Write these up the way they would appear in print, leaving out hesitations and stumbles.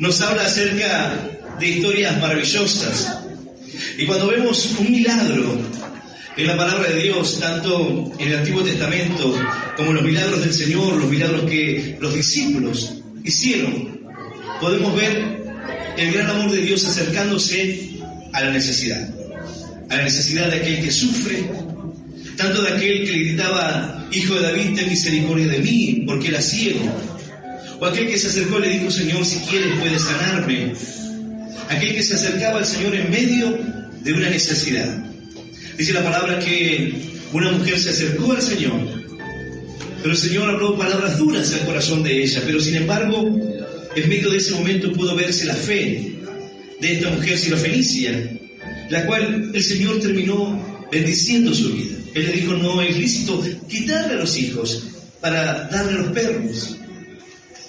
nos habla acerca de historias maravillosas. Y cuando vemos un milagro en la palabra de Dios, tanto en el Antiguo Testamento como los milagros del Señor, los milagros que los discípulos hicieron, podemos ver el gran amor de Dios acercándose a la necesidad de aquel que sufre, tanto de aquel que le gritaba: Hijo de David, ten misericordia de mí, porque era ciego, o aquel que se acercó y le dijo: Señor, si quieres puedes sanarme, aquel que se acercaba al Señor en medio de una necesidad. Dice la palabra que una mujer se acercó al Señor, pero el Señor habló palabras duras al corazón de ella, pero sin embargo, en medio de ese momento pudo verse la fe de esta mujer sirofenicia, la cual el Señor terminó bendiciendo su vida. Él le dijo: no es lícito quitarle a los hijos para darle a los perros.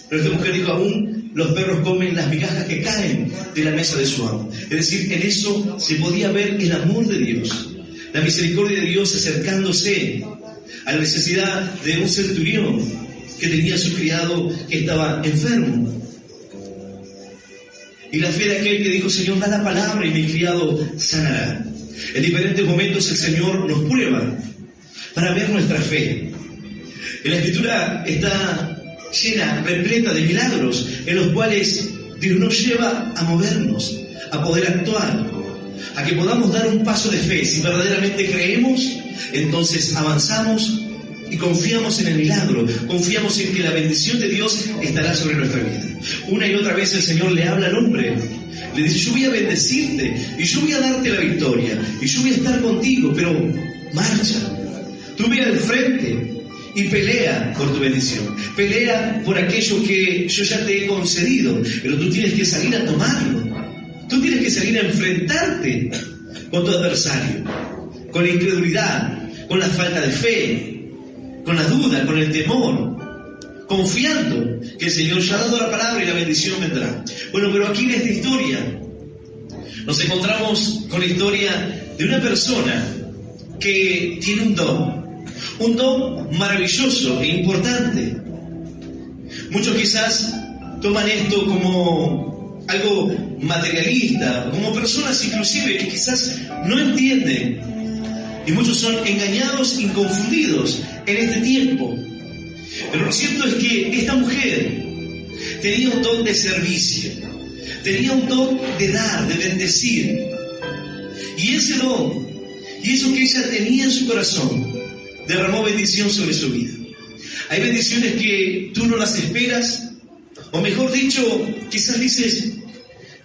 Pero esta mujer dijo: aún los perros comen las migajas que caen de la mesa de su amo. Es decir, en eso se podía ver el amor de Dios, la misericordia de Dios acercándose a la necesidad de un centurión que tenía a su criado que estaba enfermo. Y la fe de aquel que dijo: Señor, da la palabra y mi criado sanará. En diferentes momentos el Señor nos prueba para ver nuestra fe. En la Escritura está llena, repleta de milagros en los cuales Dios nos lleva a movernos, a poder actuar, a que podamos dar un paso de fe. Si verdaderamente creemos, entonces avanzamos y confiamos en el milagro, confiamos en que la bendición de Dios estará sobre nuestra vida. Una y otra vez el Señor le habla al hombre, le dice: yo voy a bendecirte y yo voy a darte la victoria y yo voy a estar contigo, pero marcha, tú ve al frente y pelea por tu bendición, pelea por aquello que yo ya te he concedido, pero tú tienes que salir a tomarlo, tú tienes que salir a enfrentarte con tu adversario, con la incredulidad, con la falta de fe, con la duda, con el temor, confiando que el Señor ya ha dado la palabra y la bendición vendrá. Bueno, pero aquí en esta historia nos encontramos con la historia de una persona que tiene un don maravilloso e importante. Muchos quizás toman esto como algo materialista, como personas inclusive que quizás no entienden, y muchos son engañados y confundidos en este tiempo. Pero lo cierto es que esta mujer tenía un don de servicio, tenía un don de dar, de bendecir, y ese don y eso que ella tenía en su corazón derramó bendición sobre su vida. Hay bendiciones que tú no las esperas, o mejor dicho, quizás dices: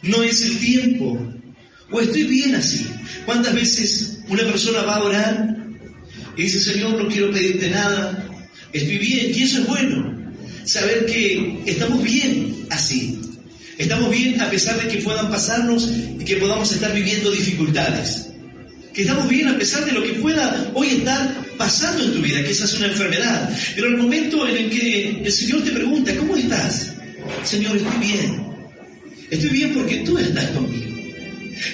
no es el tiempo, o estoy bien así. ¿Cuántas veces una persona va a orar y dice: Señor, no quiero pedirte nada, estoy bien? Y eso es bueno, saber que estamos bien así, estamos bien a pesar de que puedan pasarnos y que podamos estar viviendo dificultades, que estamos bien a pesar de lo que pueda hoy estar pasando en tu vida, que esa es una enfermedad. Pero el momento en el que el Señor te pregunta: ¿cómo estás? Señor, estoy bien porque tú estás conmigo.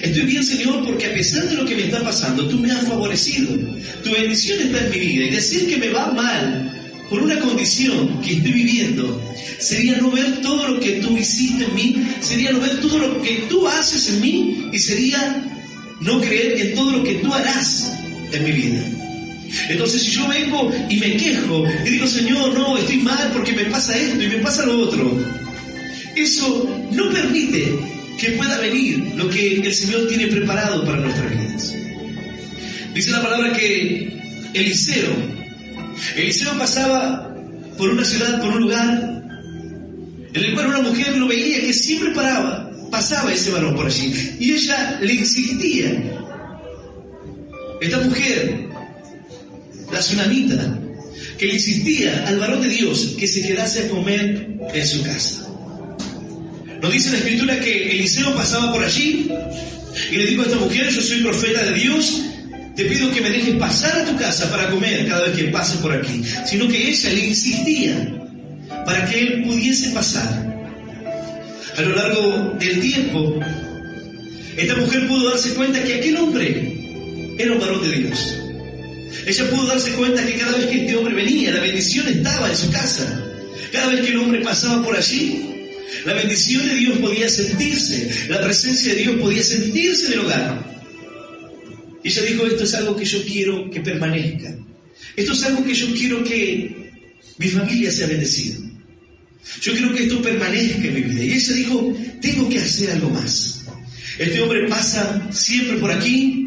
Estoy bien, Señor, porque a pesar de lo que me está pasando, tú me has favorecido, tu bendición está en mi vida. Y decir que me va mal por una condición que estoy viviendo sería no ver todo lo que tú hiciste en mí, sería no ver todo lo que tú haces en mí, y sería no creer en todo lo que tú harás en mi vida. Entonces, si yo vengo y me quejo y digo: Señor, no, estoy mal porque me pasa esto y me pasa lo otro, eso no permite que pueda venir lo que el Señor tiene preparado para nuestras vidas. Dice la palabra que Eliseo pasaba por una ciudad, por un lugar en el cual una mujer lo veía que siempre pasaba ese varón por allí, y ella le insistía. Esta mujer, la tsunamita, que le insistía al varón de Dios que se quedase a comer en su casa. Nos dice la Escritura que Eliseo pasaba por allí y le dijo a esta mujer: yo soy profeta de Dios, te pido que me dejes pasar a tu casa para comer cada vez que pase por aquí. Sino que ella le insistía para que él pudiese pasar. A lo largo del tiempo, esta mujer pudo darse cuenta que aquel hombre era un varón de Dios. Ella pudo darse cuenta que cada vez que este hombre venía, la bendición estaba en su casa. Cada vez que el hombre pasaba por allí, La bendición de Dios podía sentirse, la presencia de Dios podía sentirse en el hogar. Y ella dijo, esto es algo que yo quiero que permanezca. Esto es algo que yo quiero que mi familia sea bendecida. Yo quiero que esto permanezca en mi vida. Y ella dijo, tengo que hacer algo más. Este hombre pasa siempre por aquí.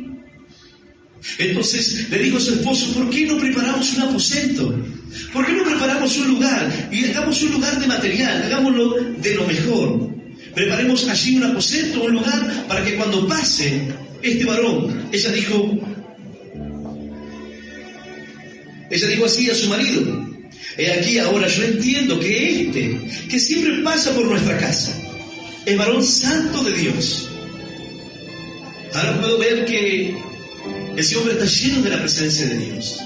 Entonces le dijo a su esposo, ¿por qué no preparamos un aposento? ¿Por qué no preparamos un lugar? Y hagamos un lugar de material, hagámoslo de lo mejor. Preparemos allí un aposento, un lugar, para que cuando pase este varón, ella dijo así a su marido, he aquí ahora yo entiendo que siempre pasa por nuestra casa, el varón santo de Dios. Ahora puedo ver que ese hombre está lleno de la presencia de Dios.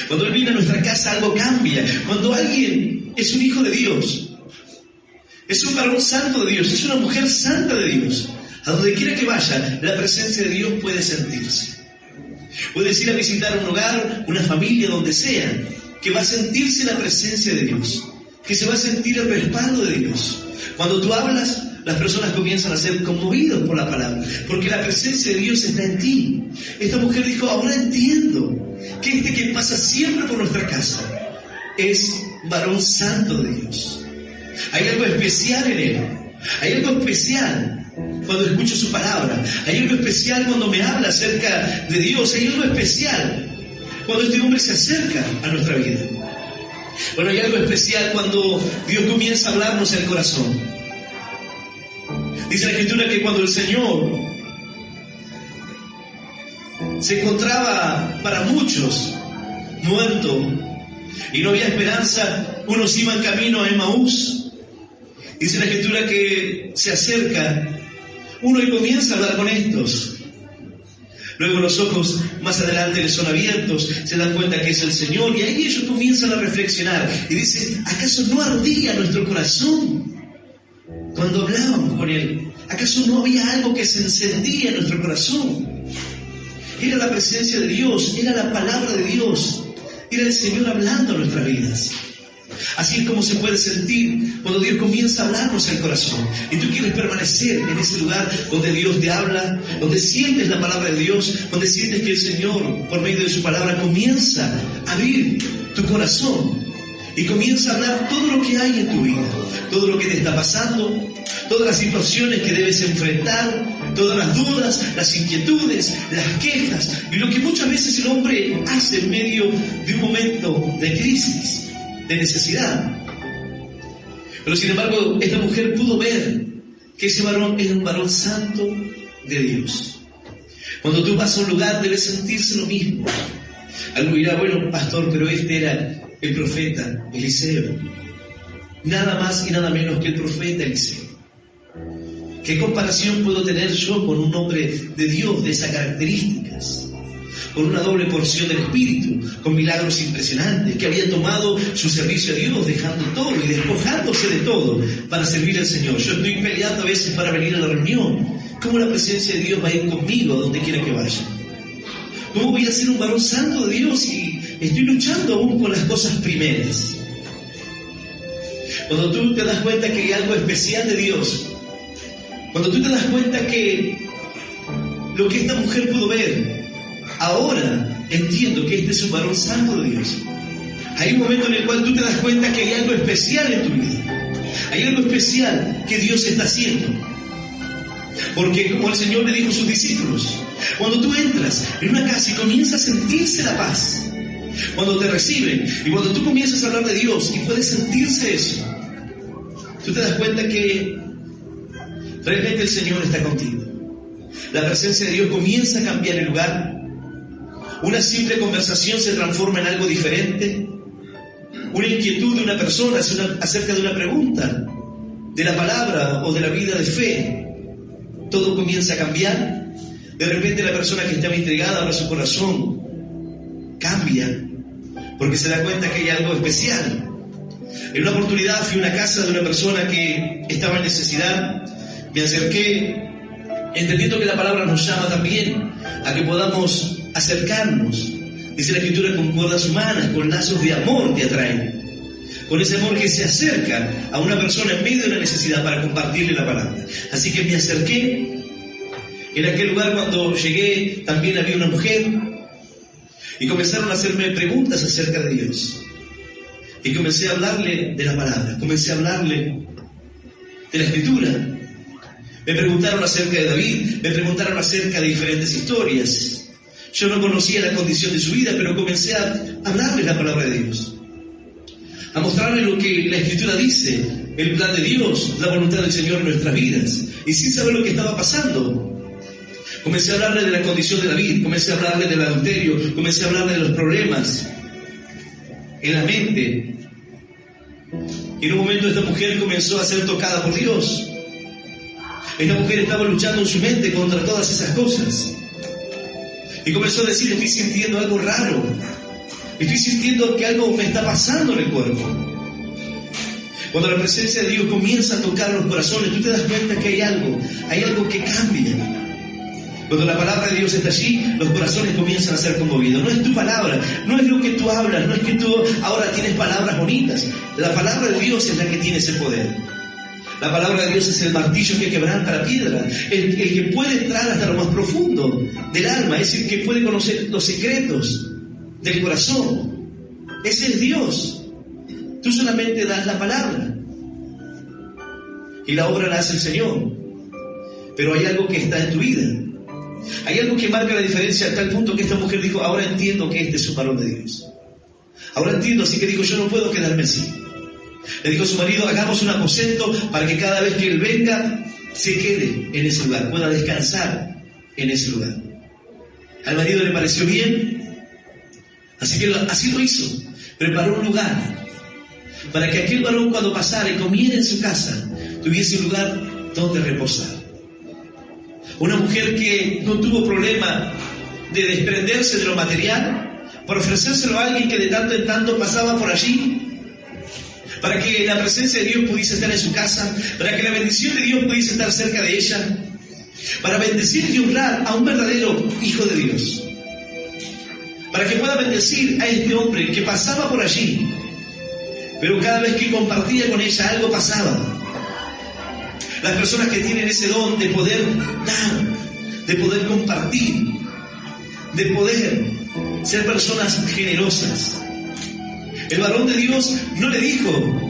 Cuando él viene a nuestra casa algo cambia. Cuando alguien es un hijo de Dios, es un varón santo de Dios, es una mujer santa de Dios, a donde quiera que vaya, la presencia de Dios puede sentirse. Puedes ir a visitar un hogar, una familia, donde sea, que va a sentirse la presencia de Dios, que se va a sentir el respaldo de Dios. Cuando tú hablas, las personas comienzan a ser conmovidas por la palabra, porque la presencia de Dios está en ti. Esta mujer dijo, ahora entiendo que que pasa siempre por nuestra casa es varón santo de Dios. Hay algo especial en él, hay algo especial cuando escucho su palabra, hay algo especial cuando me habla acerca de Dios, hay algo especial cuando este hombre se acerca a nuestra vida. Bueno, hay algo especial cuando Dios comienza a hablarnos el corazón. Dice la Escritura que cuando el Señor se encontraba para muchos muerto y no había esperanza, unos iban camino a Emaús. Dice la Escritura que se acerca uno y comienza a hablar con estos. Luego los ojos más adelante les son abiertos, se dan cuenta que es el Señor, y ahí ellos comienzan a reflexionar y dicen, ¿acaso no ardía nuestro corazón cuando hablábamos con Él? ¿Acaso no había algo que se encendía en nuestro corazón? Era la presencia de Dios, era la palabra de Dios, era el Señor hablando a nuestras vidas. Así es como se puede sentir cuando Dios comienza a hablarnos el corazón y tú quieres permanecer en ese lugar donde Dios te habla, donde sientes la palabra de Dios, donde sientes que el Señor, por medio de su palabra, comienza a abrir tu corazón y comienza a hablar todo lo que hay en tu vida, todo lo que te está pasando, todas las situaciones que debes enfrentar, todas las dudas, las inquietudes, las quejas y lo que muchas veces el hombre hace en medio de un momento de crisis, de necesidad. Pero sin embargo, esta mujer pudo ver que ese varón era un varón santo de Dios. Cuando tú vas a un lugar debes sentirse lo mismo. Algo dirá, bueno, pastor, pero este era el profeta Eliseo. Nada más y nada menos que el profeta Eliseo. ¿Qué comparación puedo tener yo con un hombre de Dios de esas características? Con una doble porción del Espíritu, con milagros impresionantes, que había tomado su servicio a Dios, dejando todo y despojándose de todo para servir al Señor. Yo estoy peleando a veces para venir a la reunión. ¿Cómo la presencia de Dios va a ir conmigo a donde quiera que vaya? ¿Cómo voy a ser un varón santo de Dios y estoy luchando aún con las cosas primeras? Cuando tú te das cuenta que hay algo especial de Dios, cuando tú te das cuenta que lo que esta mujer pudo ver, ahora entiendo que este es un varón santo de Dios. Hay un momento en el cual tú te das cuenta que hay algo especial en tu vida. Hay algo especial que Dios está haciendo. Porque como el Señor le dijo a sus discípulos, cuando tú entras en una casa y comienzas a sentirse la paz, cuando te reciben y cuando tú comienzas a hablar de Dios y puedes sentirse eso, tú te das cuenta que realmente el Señor está contigo. La presencia de Dios comienza a cambiar el lugar. Una simple conversación se transforma en algo diferente. Una inquietud de una persona acerca de una pregunta, de la palabra o de la vida de fe, todo comienza a cambiar. De repente la persona que estaba intrigada abre su corazón, cambia, porque se da cuenta que hay algo especial. En una oportunidad fui a una casa de una persona que estaba en necesidad. Me acerqué, entendiendo que la palabra nos llama también a que podamos acercarnos. Dice la Escritura, con cuerdas humanas, con lazos de amor te atraen. con ese amor que se acerca a una persona en medio de una necesidad para compartirle la palabra. Así que me acerqué. En aquel lugar, cuando llegué, también había una mujer y comenzaron a hacerme preguntas acerca de Dios. Y comencé a hablarle de la palabra, comencé a hablarle de la Escritura. Me preguntaron acerca de David, me preguntaron acerca de diferentes historias. Yo no conocía la condición de su vida, pero comencé a hablarle la palabra de Dios, a mostrarle lo que la Escritura dice, el plan de Dios, la voluntad del Señor en nuestras vidas. Y sin saber lo que estaba pasando, comencé a hablarle de la condición de David, comencé a hablarle del adulterio, comencé a hablarle de los problemas en la mente. Y en un momento esta mujer comenzó a ser tocada por Dios. Esta mujer estaba luchando en su mente contra todas esas cosas. Y comenzó a decir: estoy sintiendo algo raro. Estoy sintiendo que algo me está pasando en el cuerpo. Cuando la presencia de Dios comienza a tocar los corazones, tú te das cuenta que hay algo que cambia. Cuando la palabra de Dios está allí, los corazones comienzan a ser conmovidos. No es tu palabra, no es lo que tú hablas, no es que tú ahora tienes palabras bonitas. La palabra de Dios es la que tiene ese poder. La palabra de Dios es el martillo que quebranta la piedra, el que puede entrar hasta lo más profundo del alma, es el que puede conocer los secretos del corazón. Ese es Dios. Tú solamente das la palabra y la obra la hace el Señor. Pero hay algo que está en tu vida. Hay algo que marca la diferencia a tal punto que esta mujer dijo: ahora entiendo que este es un varón de Dios. Ahora entiendo, así que dijo: yo no puedo quedarme así. Le dijo a su marido: hagamos un aposento para que cada vez que él venga se quede en ese lugar, pueda descansar en ese lugar. Al marido le pareció bien, así que así lo hizo. Preparó un lugar para que aquel varón, cuando pasara y comiera en su casa, tuviese un lugar donde reposar. Una mujer que no tuvo problema de desprenderse de lo material para ofrecérselo a alguien que de tanto en tanto pasaba por allí, para que la presencia de Dios pudiese estar en su casa, para que la bendición de Dios pudiese estar cerca de ella, para bendecir y honrar a un verdadero hijo de Dios, para que pueda bendecir a este hombre que pasaba por allí, pero cada vez que compartía con ella algo pasaba. Las personas que tienen ese don de poder dar, de poder compartir, de poder ser personas generosas. El varón de Dios no le dijo: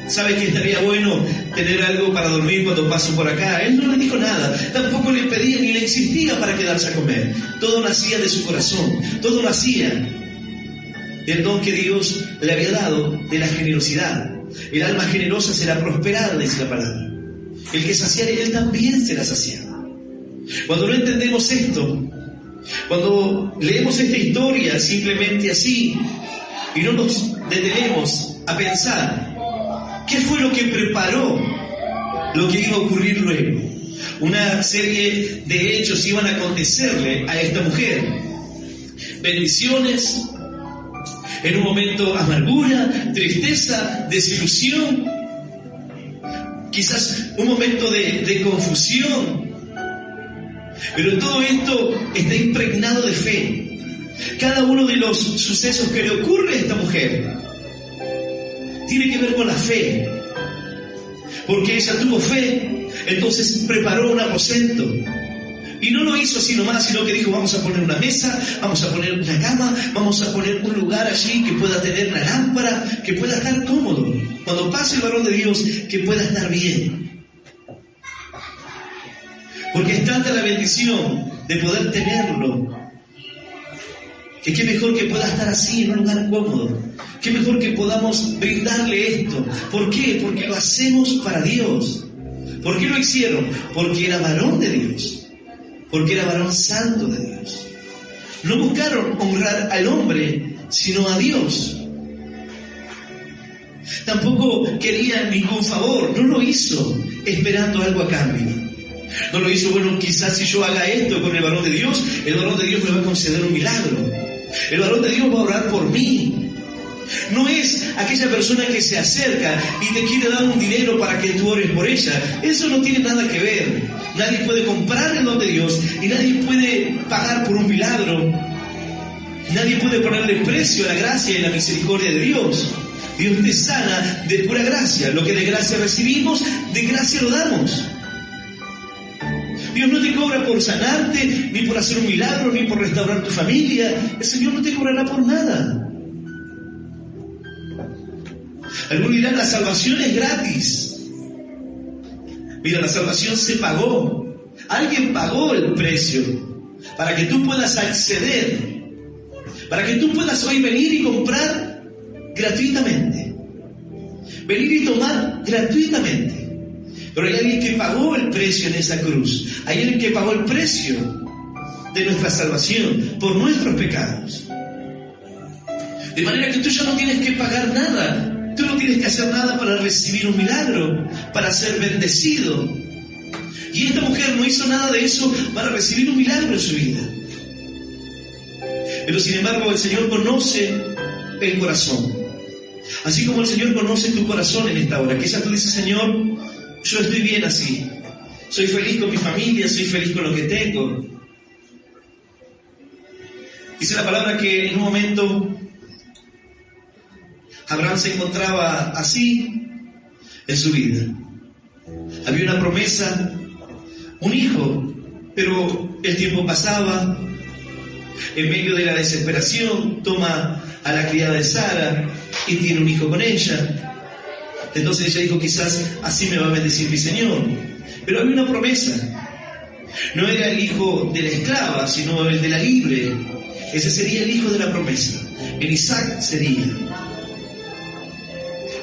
¿sabe que estaría bueno tener algo para dormir cuando paso por acá? Él no le dijo nada, tampoco le pedía ni le insistía para quedarse a comer. Todo nacía de su corazón, todo nacía del don que Dios le había dado, de la generosidad. El alma generosa será prosperada, dice la palabra. El que saciare, él también será saciado. Cuando no entendemos esto, cuando leemos esta historia simplemente así y no nos detenemos a pensar qué fue lo que preparó lo que iba a ocurrir luego, una serie de hechos iban a acontecerle a esta mujer. Bendiciones, en un momento amargura, tristeza, desilusión, quizás un momento de confusión. Pero todo esto está impregnado de fe. Cada uno de los sucesos que le ocurre a esta mujer tiene que ver con la fe. Porque ella tuvo fe, entonces preparó un aposento. Y no lo hizo así nomás, sino que dijo: vamos a poner una mesa, vamos a poner una cama, vamos a poner un lugar allí que pueda tener una lámpara, que pueda estar cómodo. Cuando pase el varón de Dios, que pueda estar bien. Porque es tanta la bendición de poder tenerlo, que qué mejor que pueda estar así en un lugar cómodo. Qué mejor que podamos brindarle esto. ¿Por qué? Porque lo hacemos para Dios. ¿Por qué lo hicieron? Porque era varón de Dios. Porque era varón santo de Dios. No buscaron honrar al hombre, sino a Dios. Tampoco quería ningún favor, no lo hizo esperando algo a cambio. No lo hizo: bueno, quizás si yo haga esto con el varón de Dios, el varón de Dios me va a conceder un milagro. El varón de Dios va a orar por mí. No es aquella persona que se acerca y te quiere dar un dinero para que tú ores por ella. Eso no tiene nada que ver. Nadie puede comprar el don de Dios y nadie puede pagar por un milagro. Nadie puede ponerle precio a la gracia y la misericordia de Dios. Dios te sana de pura gracia. Lo que de gracia recibimos, de gracia lo damos. Dios no te cobra por sanarte, ni por hacer un milagro, ni por restaurar tu familia. El Señor no te cobrará por nada. Algunos dirán, la salvación es gratis. Mira, la salvación se pagó. Alguien pagó el precio para que tú puedas acceder, para que tú puedas hoy venir y comprar gratuitamente, venir y tomar gratuitamente. Pero hay alguien que pagó el precio en esa cruz. Hay alguien que pagó el precio de nuestra salvación por nuestros pecados. De manera que tú ya no tienes que pagar nada. Tú no tienes que hacer nada para recibir un milagro, para ser bendecido. Y esta mujer no hizo nada de eso para recibir un milagro en su vida. Pero sin embargo el Señor conoce el corazón. Así como el Señor conoce tu corazón en esta hora. Quizás tú dices, Señor, yo estoy bien así. Soy feliz con mi familia, soy feliz con lo que tengo. Dice la palabra que en un momento Abraham se encontraba así en su vida. Había una promesa, un hijo, pero el tiempo pasaba. En medio de la desesperación, toma a la criada de Sara y tiene un hijo con ella. Entonces ella dijo, quizás así me va a bendecir mi Señor. Pero había una promesa. No era el hijo de la esclava, sino el de la libre. Ese sería el hijo de la promesa. En Isaac sería.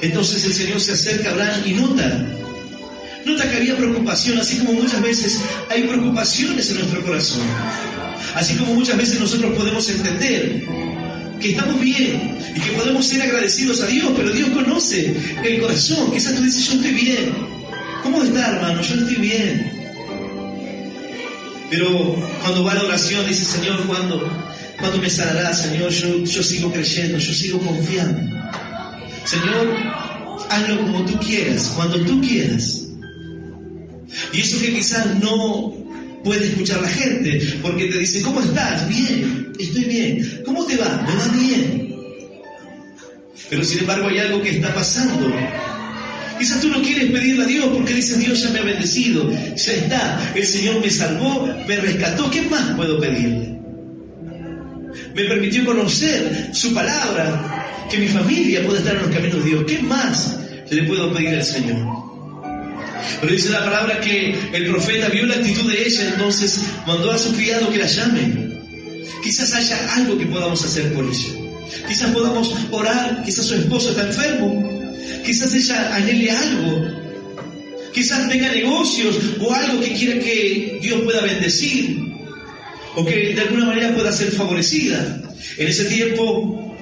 Entonces el Señor se acerca a Abraham y nota que había preocupación, así como muchas veces hay preocupaciones en nuestro corazón. Así como muchas veces nosotros podemos entender que estamos bien y que podemos ser agradecidos a Dios, pero Dios conoce el corazón. Quizás tú dices, yo estoy bien. ¿Cómo está, hermano? Yo estoy bien. Pero cuando va a la oración dice, Señor, ¿cuándo me sanarás? Señor, yo sigo creyendo, yo sigo confiando. Señor, hazlo como tú quieras, cuando tú quieras. Y eso que quizás no puede escuchar la gente, porque te dice, ¿cómo estás? Bien, estoy bien. ¿Cómo te va? Me va bien. Pero sin embargo hay algo que está pasando. Quizás tú no quieres pedirle a Dios porque dices, Dios ya me ha bendecido, ya está, el Señor me salvó, me rescató, ¿qué más puedo pedirle? Me permitió conocer su palabra, que mi familia pueda estar en los caminos de Dios, ¿qué más le puedo pedir al Señor? Pero dice la palabra que el profeta vio la actitud de ella, entonces mandó a su criado que la llame. Quizás haya algo que podamos hacer por ella. Quizás podamos orar, quizás su esposo está enfermo, quizás ella anhele algo, quizás tenga negocios o algo que quiera que Dios pueda bendecir, o que de alguna manera pueda ser favorecida. En ese tiempo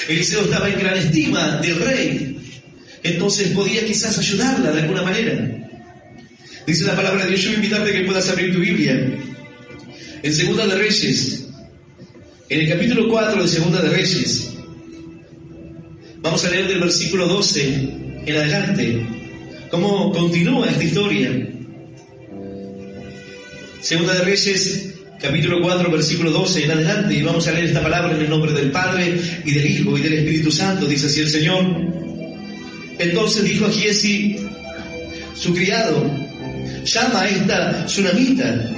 Eliseo estaba en gran estima del rey, entonces podía quizás ayudarla de alguna manera. Dice la palabra de Dios, yo voy a invitarte a que puedas abrir tu Biblia en Segunda de Reyes, en el capítulo 4 de Segunda de Reyes. Vamos a leer del versículo 12 en adelante cómo continúa esta historia. Segunda de Reyes, capítulo 4, versículo 12 en adelante, y vamos a leer esta palabra en el nombre del Padre y del Hijo y del Espíritu Santo. Dice así el Señor. Entonces dijo a Giezi, su criado, llama a esta tsunamita.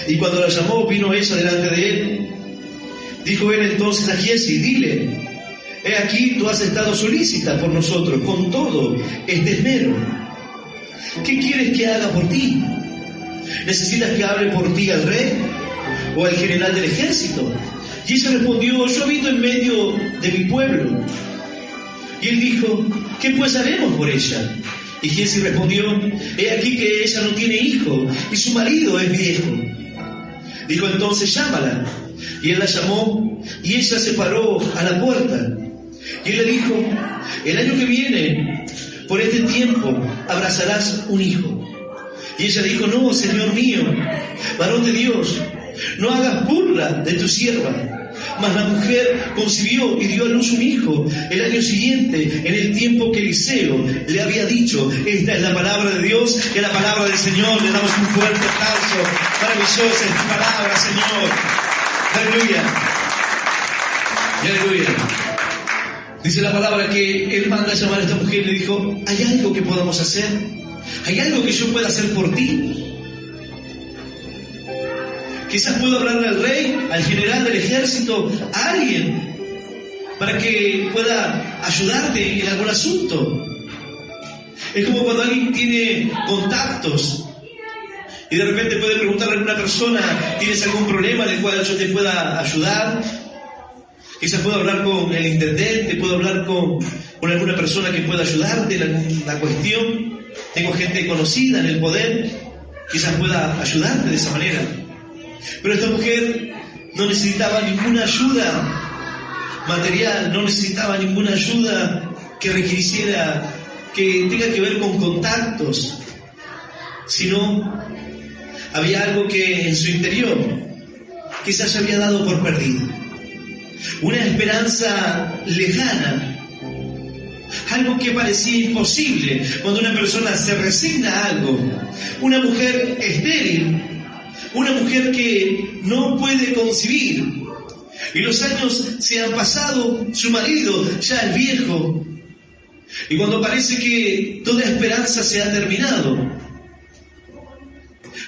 Y cuando la llamó, vino ella delante de él. Dijo él entonces a Giezi, dile, he aquí tú has estado solícita por nosotros con todo este esmero. ¿Qué quieres que haga por ti? ¿Necesitas que hable por ti al rey o al general del ejército? Y ella respondió, yo habito en medio de mi pueblo. Y él dijo, ¿qué pues haremos por ella? Y Giezi respondió, he aquí que ella no tiene hijo y su marido es viejo. Dijo entonces, llámala. Y él la llamó y ella se paró a la puerta. Y él le dijo, el año que viene, por este tiempo, abrazarás un hijo. Y ella le dijo, no, Señor mío, varón de Dios, no hagas burla de tu sierva. Mas la mujer concibió y dio a luz un hijo el año siguiente, en el tiempo que Eliseo le había dicho. Esta es la palabra de Dios, y la palabra del Señor. Le damos un fuerte aplauso. Maravillosa es tu palabra, Señor. Aleluya. Y aleluya. Dice la palabra que él manda a llamar a esta mujer y le dijo: ¿hay algo que podamos hacer? ¿Hay algo que yo pueda hacer por ti? Quizás puedo hablarle al rey, al general del ejército, a alguien, para que pueda ayudarte en algún asunto. Es como cuando alguien tiene contactos y de repente puede preguntarle a alguna persona: ¿tienes algún problema del cual yo te pueda ayudar? Quizás puedo hablar con el intendente, puedo hablar con alguna persona que pueda ayudarte en la cuestión. Tengo gente conocida en el poder, quizás pueda ayudarte de esa manera. Pero esta mujer no necesitaba ninguna ayuda material, no necesitaba ninguna ayuda que requiriera, que tenga que ver con contactos, sino había algo que en su interior quizás se había dado por perdido. Una esperanza lejana, algo que parecía imposible cuando una persona se resigna a algo. Una mujer estéril, una mujer que no puede concebir, y los años se han pasado, su marido ya es viejo, y cuando parece que toda esperanza se ha terminado,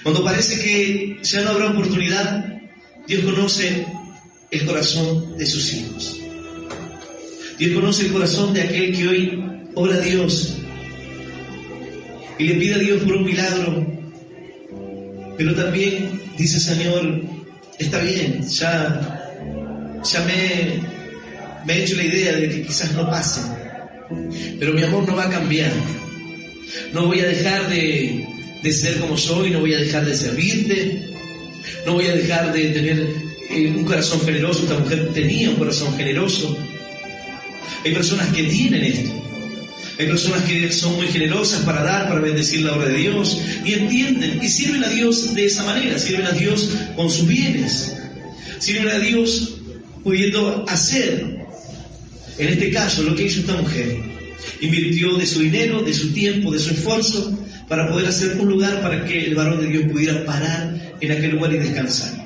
cuando parece que ya no habrá oportunidad, Dios conoce el corazón de sus hijos. Dios conoce el corazón de aquel que hoy ora a Dios y le pide a Dios por un milagro, pero también dice: Señor, está bien, ya me he hecho la idea de que quizás no pase, pero mi amor no va a cambiar. No voy a dejar de ser como soy, no voy a dejar de servirte, no voy a dejar de tener un corazón generoso. Esta mujer tenía un corazón generoso. Hay personas que tienen esto. Hay personas que son muy generosas para dar, para bendecir la obra de Dios, y entienden y sirven a Dios de esa manera. Sirven a Dios con sus bienes, sirven a Dios pudiendo hacer, en este caso, lo que hizo esta mujer. Invirtió de su dinero, de su tiempo, de su esfuerzo, para poder hacer un lugar para que el varón de Dios pudiera parar en aquel lugar y descansar.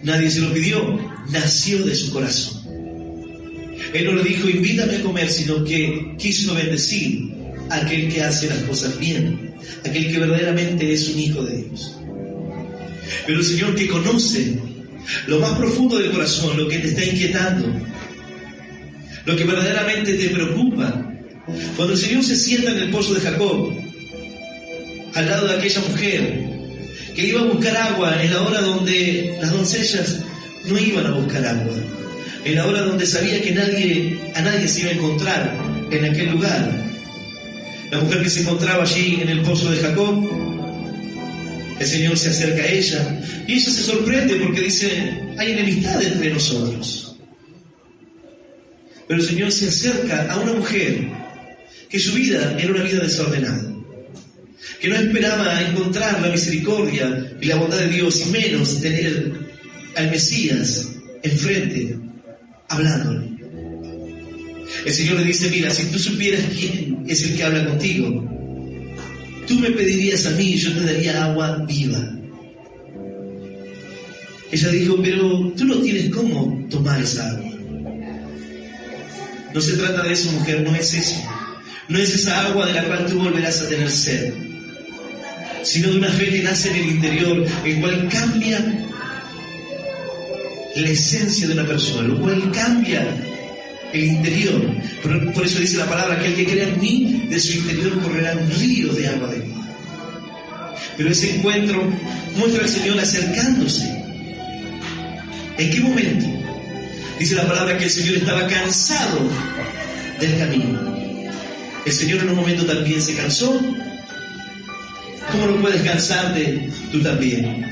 Nadie se lo pidió, nació de su corazón. Él no le dijo: invítame a comer, sino que quiso bendecir a aquel que hace las cosas bien, aquel que verdaderamente es un hijo de Dios. Pero el Señor, que conoce lo más profundo del corazón, lo que te está inquietando, lo que verdaderamente te preocupa, cuando el Señor se sienta en el pozo de Jacob, al lado de aquella mujer que iba a buscar agua en la hora donde las doncellas no iban a buscar agua, en la hora donde sabía que a nadie se iba a encontrar en aquel lugar. La mujer que se encontraba allí en el pozo de Jacob, el Señor se acerca a ella y ella se sorprende porque dice: hay enemistad entre nosotros. Pero el Señor se acerca a una mujer que su vida era una vida desordenada, que no esperaba encontrar la misericordia y la bondad de Dios, y menos tener al Mesías enfrente, hablándole. El Señor le dice: mira, si tú supieras quién es el que habla contigo, tú me pedirías a mí y yo te daría agua viva. Ella dijo: pero tú no tienes cómo tomar esa agua. No se trata de eso, mujer, no es eso. No es esa agua de la cual tú volverás a tener sed, sino de una fe que nace en el interior, el cual cambia la esencia de una persona, lo cual cambia el interior. Por eso dice la palabra que el que crea en mí, de su interior correrán ríos de agua de vida. Pero ese encuentro muestra al Señor acercándose. ¿En qué momento? Dice la palabra que el Señor estaba cansado del camino. El Señor en un momento también se cansó. ¿Cómo no puedes cansarte tú también?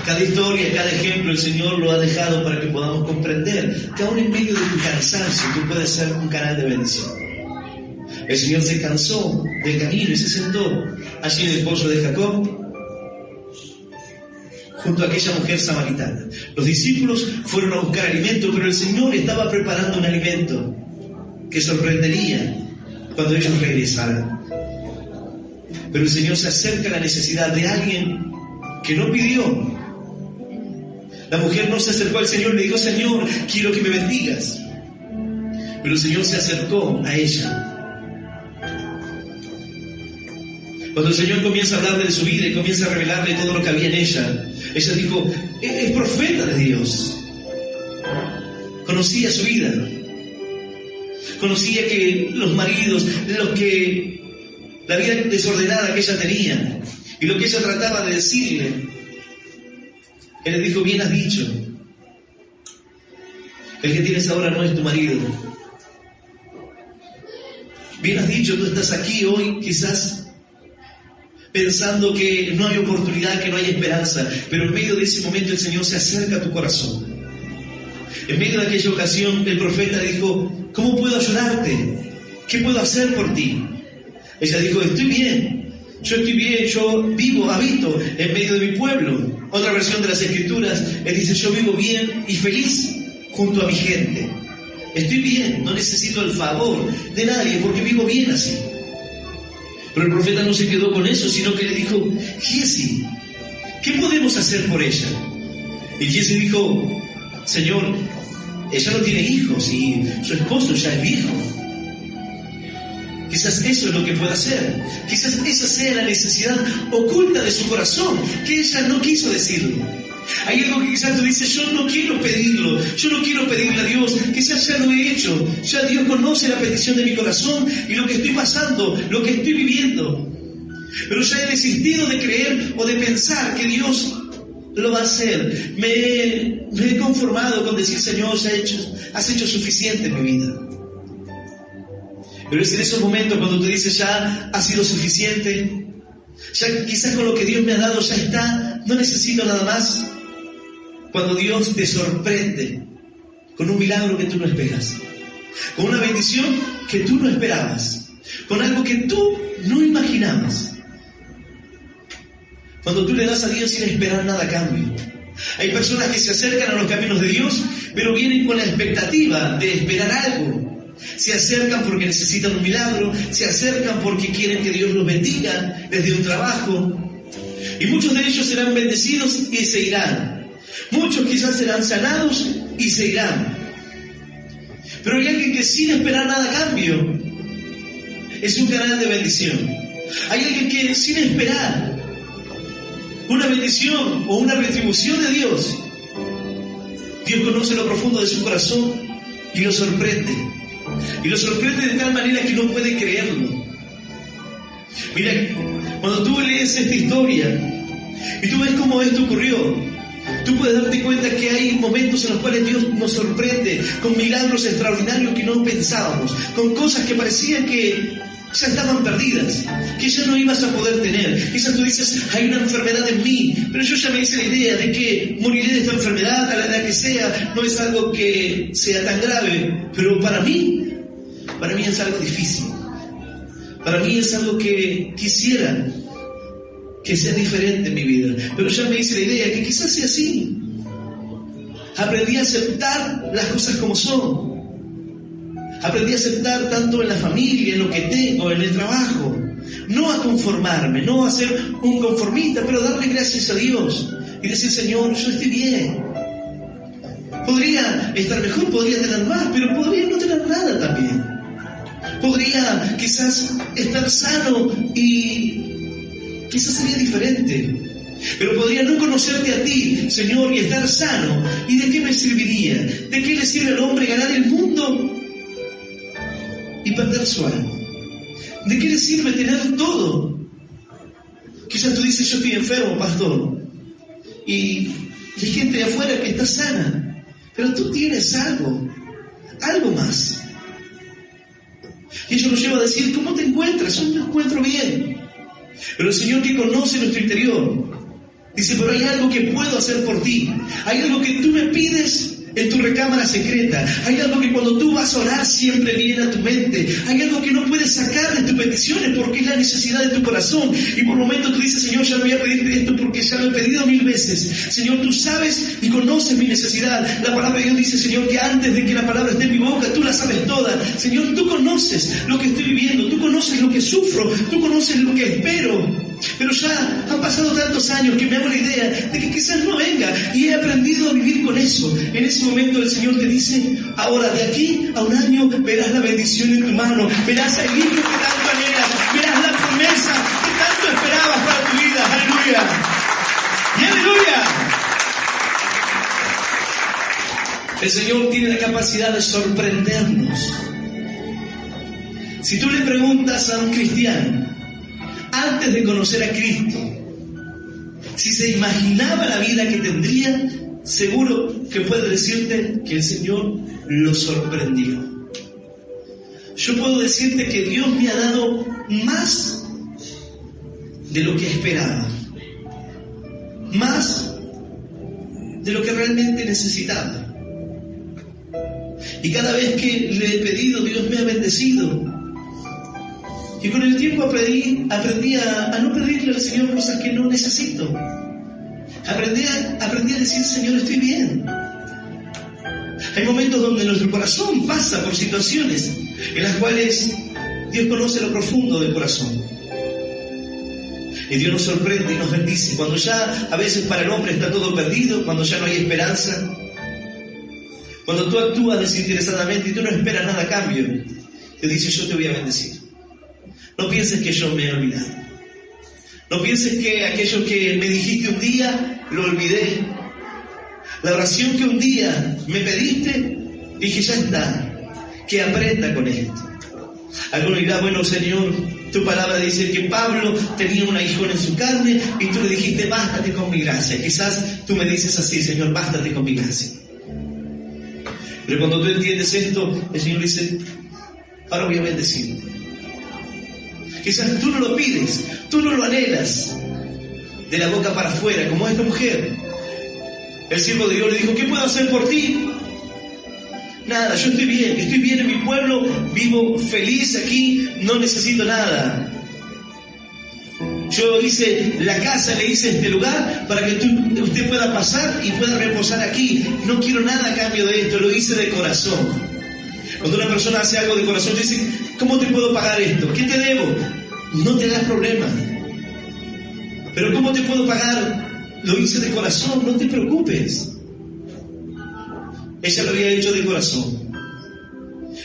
Cada historia, cada ejemplo, el Señor lo ha dejado para que podamos comprender que aún en medio de tu cansancio tú puedes ser un canal de bendición. El Señor se cansó del camino y se sentó allí en el pozo de Jacob, junto a aquella mujer samaritana. Los discípulos fueron a buscar alimento, pero el Señor estaba preparando un alimento que sorprendería cuando ellos regresaran. Pero el Señor se acerca a la necesidad de alguien que no pidió, La mujer no se acercó al Señor y le dijo: Señor, quiero que me bendigas. Pero el Señor se acercó a ella. Cuando el Señor comienza a hablarle de su vida y comienza a revelarle todo lo que había en ella, ella dijo: es profeta de Dios. Conocía su vida. Conocía que los maridos, la vida desordenada que ella tenía y lo que ella trataba de decirle. Él le dijo: bien has dicho. El que tienes ahora no es tu marido. Bien has dicho, tú estás aquí hoy quizás pensando que no hay oportunidad, que no hay esperanza, pero en medio de ese momento el Señor se acerca a tu corazón. En medio de aquella ocasión el profeta dijo: ¿cómo puedo ayudarte? ¿Qué puedo hacer por ti? Ella dijo: estoy bien, yo vivo, habito en medio de mi pueblo. Otra versión de las Escrituras, él dice: yo vivo bien y feliz junto a mi gente. Estoy bien, no necesito el favor de nadie porque vivo bien así. Pero el profeta no se quedó con eso, sino que le dijo: Giesi, ¿qué podemos hacer por ella? Y Giesi dijo: Señor, ella no tiene hijos y su esposo ya es viejo. Quizás eso es lo que pueda hacer. Quizás esa sea la necesidad oculta de su corazón, que ella no quiso decirlo. Hay algo que quizás tú dices: yo no quiero pedirlo, yo no quiero pedirle a Dios, quizás ya lo he hecho, ya Dios conoce la petición de mi corazón y lo que estoy pasando, lo que estoy viviendo. Pero ya he desistido de creer o de pensar que Dios lo va a hacer. Me he conformado con decir: Señor, has hecho suficiente en mi vida. Pero es en esos momentos cuando tú dices: ya ha sido suficiente, ya quizás con lo que Dios me ha dado ya está, no necesito nada más. Cuando Dios te sorprende con un milagro que tú no esperas, con una bendición que tú no esperabas, con algo que tú no imaginabas. Cuando tú le das a Dios sin esperar nada a cambio. Hay personas que se acercan a los caminos de Dios, pero vienen con la expectativa de esperar algo. Se acercan porque necesitan un milagro, se acercan porque quieren que Dios los bendiga desde un trabajo. Y muchos de ellos serán bendecidos y se irán. Muchos quizás serán sanados y se irán. Pero hay alguien que sin esperar nada a cambio es un canal de bendición. Hay alguien que sin esperar una bendición o una retribución de Dios, Dios conoce lo profundo de su corazón y lo sorprende. Y lo sorprende de tal manera que no puede creerlo. Mira, cuando tú lees esta historia y tú ves cómo esto ocurrió, tú puedes darte cuenta que hay momentos en los cuales Dios nos sorprende con milagros extraordinarios que no pensábamos, con cosas que parecían que ya estaban perdidas, que ya no ibas a poder tener. Quizás tú dices: hay una enfermedad en mí, pero yo ya me hice la idea de que moriré de esta enfermedad a la edad que sea, no es algo que sea tan grave, pero para mí es algo difícil. Para mí es algo que quisiera que sea diferente en mi vida, pero ya me hice la idea que quizás sea así. Aprendí a aceptar las cosas como son. Aprendí a aceptar tanto en la familia, en lo que tengo, en el trabajo. No a conformarme, no a ser un conformista, pero darle gracias a Dios y decir: Señor, yo estoy bien. Podría estar mejor, podría tener más, pero podría no tener nada también. Podría quizás estar sano y quizás sería diferente. Pero podría no conocerte a ti, Señor, y estar sano. ¿Y de qué me serviría? ¿De qué le sirve al hombre ganar el mundo y perder su alma? ¿De qué le sirve tener todo? Quizás tú dices: yo estoy enfermo, pastor, y hay gente de afuera que está sana, pero tú tienes algo más. Y eso nos lleva a decir: ¿cómo te encuentras? Yo me encuentro bien. Pero el Señor, que conoce nuestro interior, dice: pero hay algo que puedo hacer por ti. Hay algo que tú me pides en tu recámara secreta. Hay algo que cuando tú vas a orar siempre viene a tu mente. Hay algo que no puedes sacar de tus peticiones porque es la necesidad de tu corazón. Y por momentos tú dices: Señor, ya no voy a pedirte esto porque ya lo he pedido 1000 veces. Señor, tú sabes y conoces mi necesidad. La palabra de Dios dice, Señor, que antes de que la palabra esté en mi boca, tú la sabes toda. Señor, tú conoces lo que estoy viviendo, tú conoces lo que sufro, tú conoces lo que espero. pero ya han pasado tantos años que me hago la idea de que quizás no venga, y he aprendido a vivir con eso. En ese momento el Señor te dice: ahora, de aquí a un año verás la bendición en tu mano, verás el hijo que tanto anhelas, verás la promesa que tanto esperabas para tu vida. ¡Aleluya! ¡Y aleluya! El Señor tiene la capacidad de sorprendernos. Si tú le preguntas a un cristiano, antes de conocer a Cristo, si se imaginaba la vida que tendría, seguro que puede decirte que el Señor lo sorprendió. Yo puedo decirte que Dios me ha dado más de lo que esperaba, más de lo que realmente necesitaba. Y cada vez que le he pedido, Dios me ha bendecido. Y con el tiempo aprendí a no pedirle al Señor cosas que no necesito. Aprendí a decir: Señor, estoy bien. Hay momentos donde nuestro corazón pasa por situaciones en las cuales Dios conoce lo profundo del corazón. Y Dios nos sorprende y nos bendice. Cuando ya a veces para el hombre está todo perdido, cuando ya no hay esperanza, cuando tú actúas desinteresadamente y tú no esperas nada a cambio, te dice: yo te voy a bendecir. No pienses que yo me he olvidado. No pienses que aquello que me dijiste un día, lo olvidé. La oración que un día me pediste, dije: ya está, que aprenda con esto. Alguno dirá: bueno, Señor, tu palabra dice que Pablo tenía un aguijón en su carne y tú le dijiste: bástate con mi gracia. Quizás tú me dices así: Señor, bástate con mi gracia. Pero cuando tú entiendes esto, el Señor dice: ahora voy a bendecirte. Quizás tú no lo pides, tú no lo anhelas de la boca para afuera, como esta mujer. El siervo de Dios le dijo: ¿qué puedo hacer por ti? Nada, yo estoy bien en mi pueblo, vivo feliz aquí, no necesito nada. Yo hice la casa, le hice este lugar para que usted pueda pasar y pueda reposar aquí. No quiero nada a cambio de esto, lo hice de corazón. Cuando una persona hace algo de corazón, dice: ¿cómo te puedo pagar esto? ¿Qué te debo? No te hagas problema. Pero ¿cómo te puedo pagar? Lo hice de corazón, no te preocupes. Ella lo había hecho de corazón.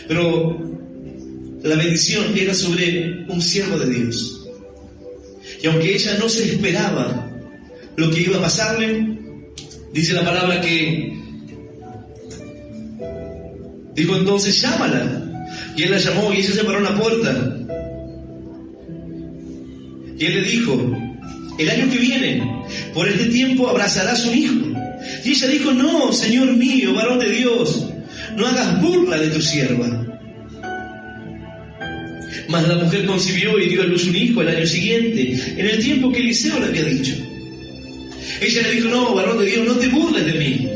Pero la bendición era sobre un siervo de Dios. Y aunque ella no se esperaba lo que iba a pasarle, dice la palabra que dijo: entonces llámala. Y él la llamó y ella se paró en la puerta. Y él le dijo: el año que viene, por este tiempo, abrazarás un hijo. Y ella dijo: no, Señor mío, varón de Dios, no hagas burla de tu sierva. Mas la mujer concibió y dio a luz un hijo el año siguiente, en el tiempo que Eliseo le había dicho. Ella le dijo: no, varón de Dios, no te burles de mí.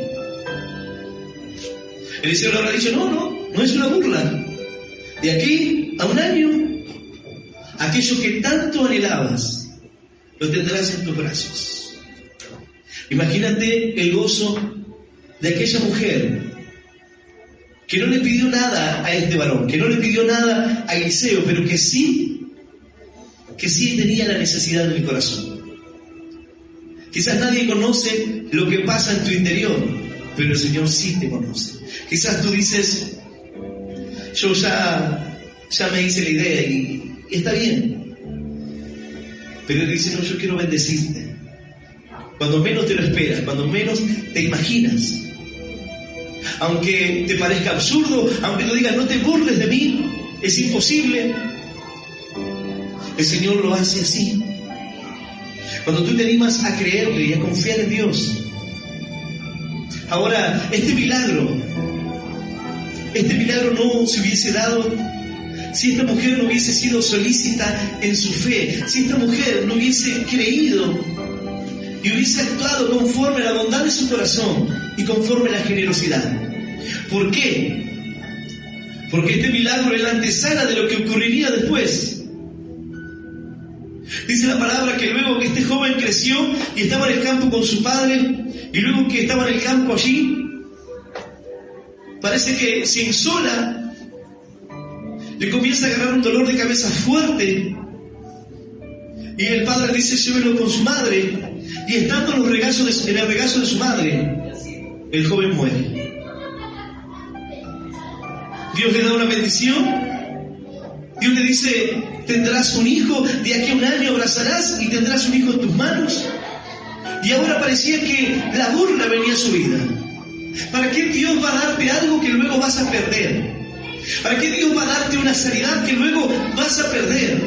Eliseo le habrá dicho: no es una burla. De aquí a un año, aquello que tanto anhelabas, lo tendrás en tus brazos. Imagínate el gozo de aquella mujer que no le pidió nada a este varón, que no le pidió nada a Eliseo, pero que sí tenía la necesidad en el corazón. Quizás nadie conoce lo que pasa en tu interior, pero el Señor sí te conoce. Quizás tú dices: yo ya me hice la idea y está bien. Pero Él dice: no, yo quiero bendecirte. Cuando menos te lo esperas, cuando menos te imaginas. Aunque te parezca absurdo, aunque tú digas: no te burles de mí, es imposible, el Señor lo hace así. Cuando tú te animas a creerle y a confiar en Dios. Ahora, este milagro no se hubiese dado si esta mujer no hubiese sido solícita en su fe, si esta mujer no hubiese creído y hubiese actuado conforme a la bondad de su corazón y conforme a la generosidad. ¿Por qué? Porque este milagro es la antesala de lo que ocurriría después. Dice la palabra que luego que este joven creció y estaba en el campo con su padre, y luego que estaba en el campo allí, parece que se insola, le comienza a agarrar un dolor de cabeza fuerte, Y el padre dice, llévelo con su madre. Y estando en el regazo de su madre, el joven muere. Dios le da una bendición. Dios le dice, tendrás un hijo, de aquí a un año abrazarás y tendrás un hijo en tus manos. Y ahora parecía que la burla venía a su vida. ¿Para qué Dios va a darte algo que luego vas a perder? ¿Para qué Dios va a darte una sanidad que luego vas a perder?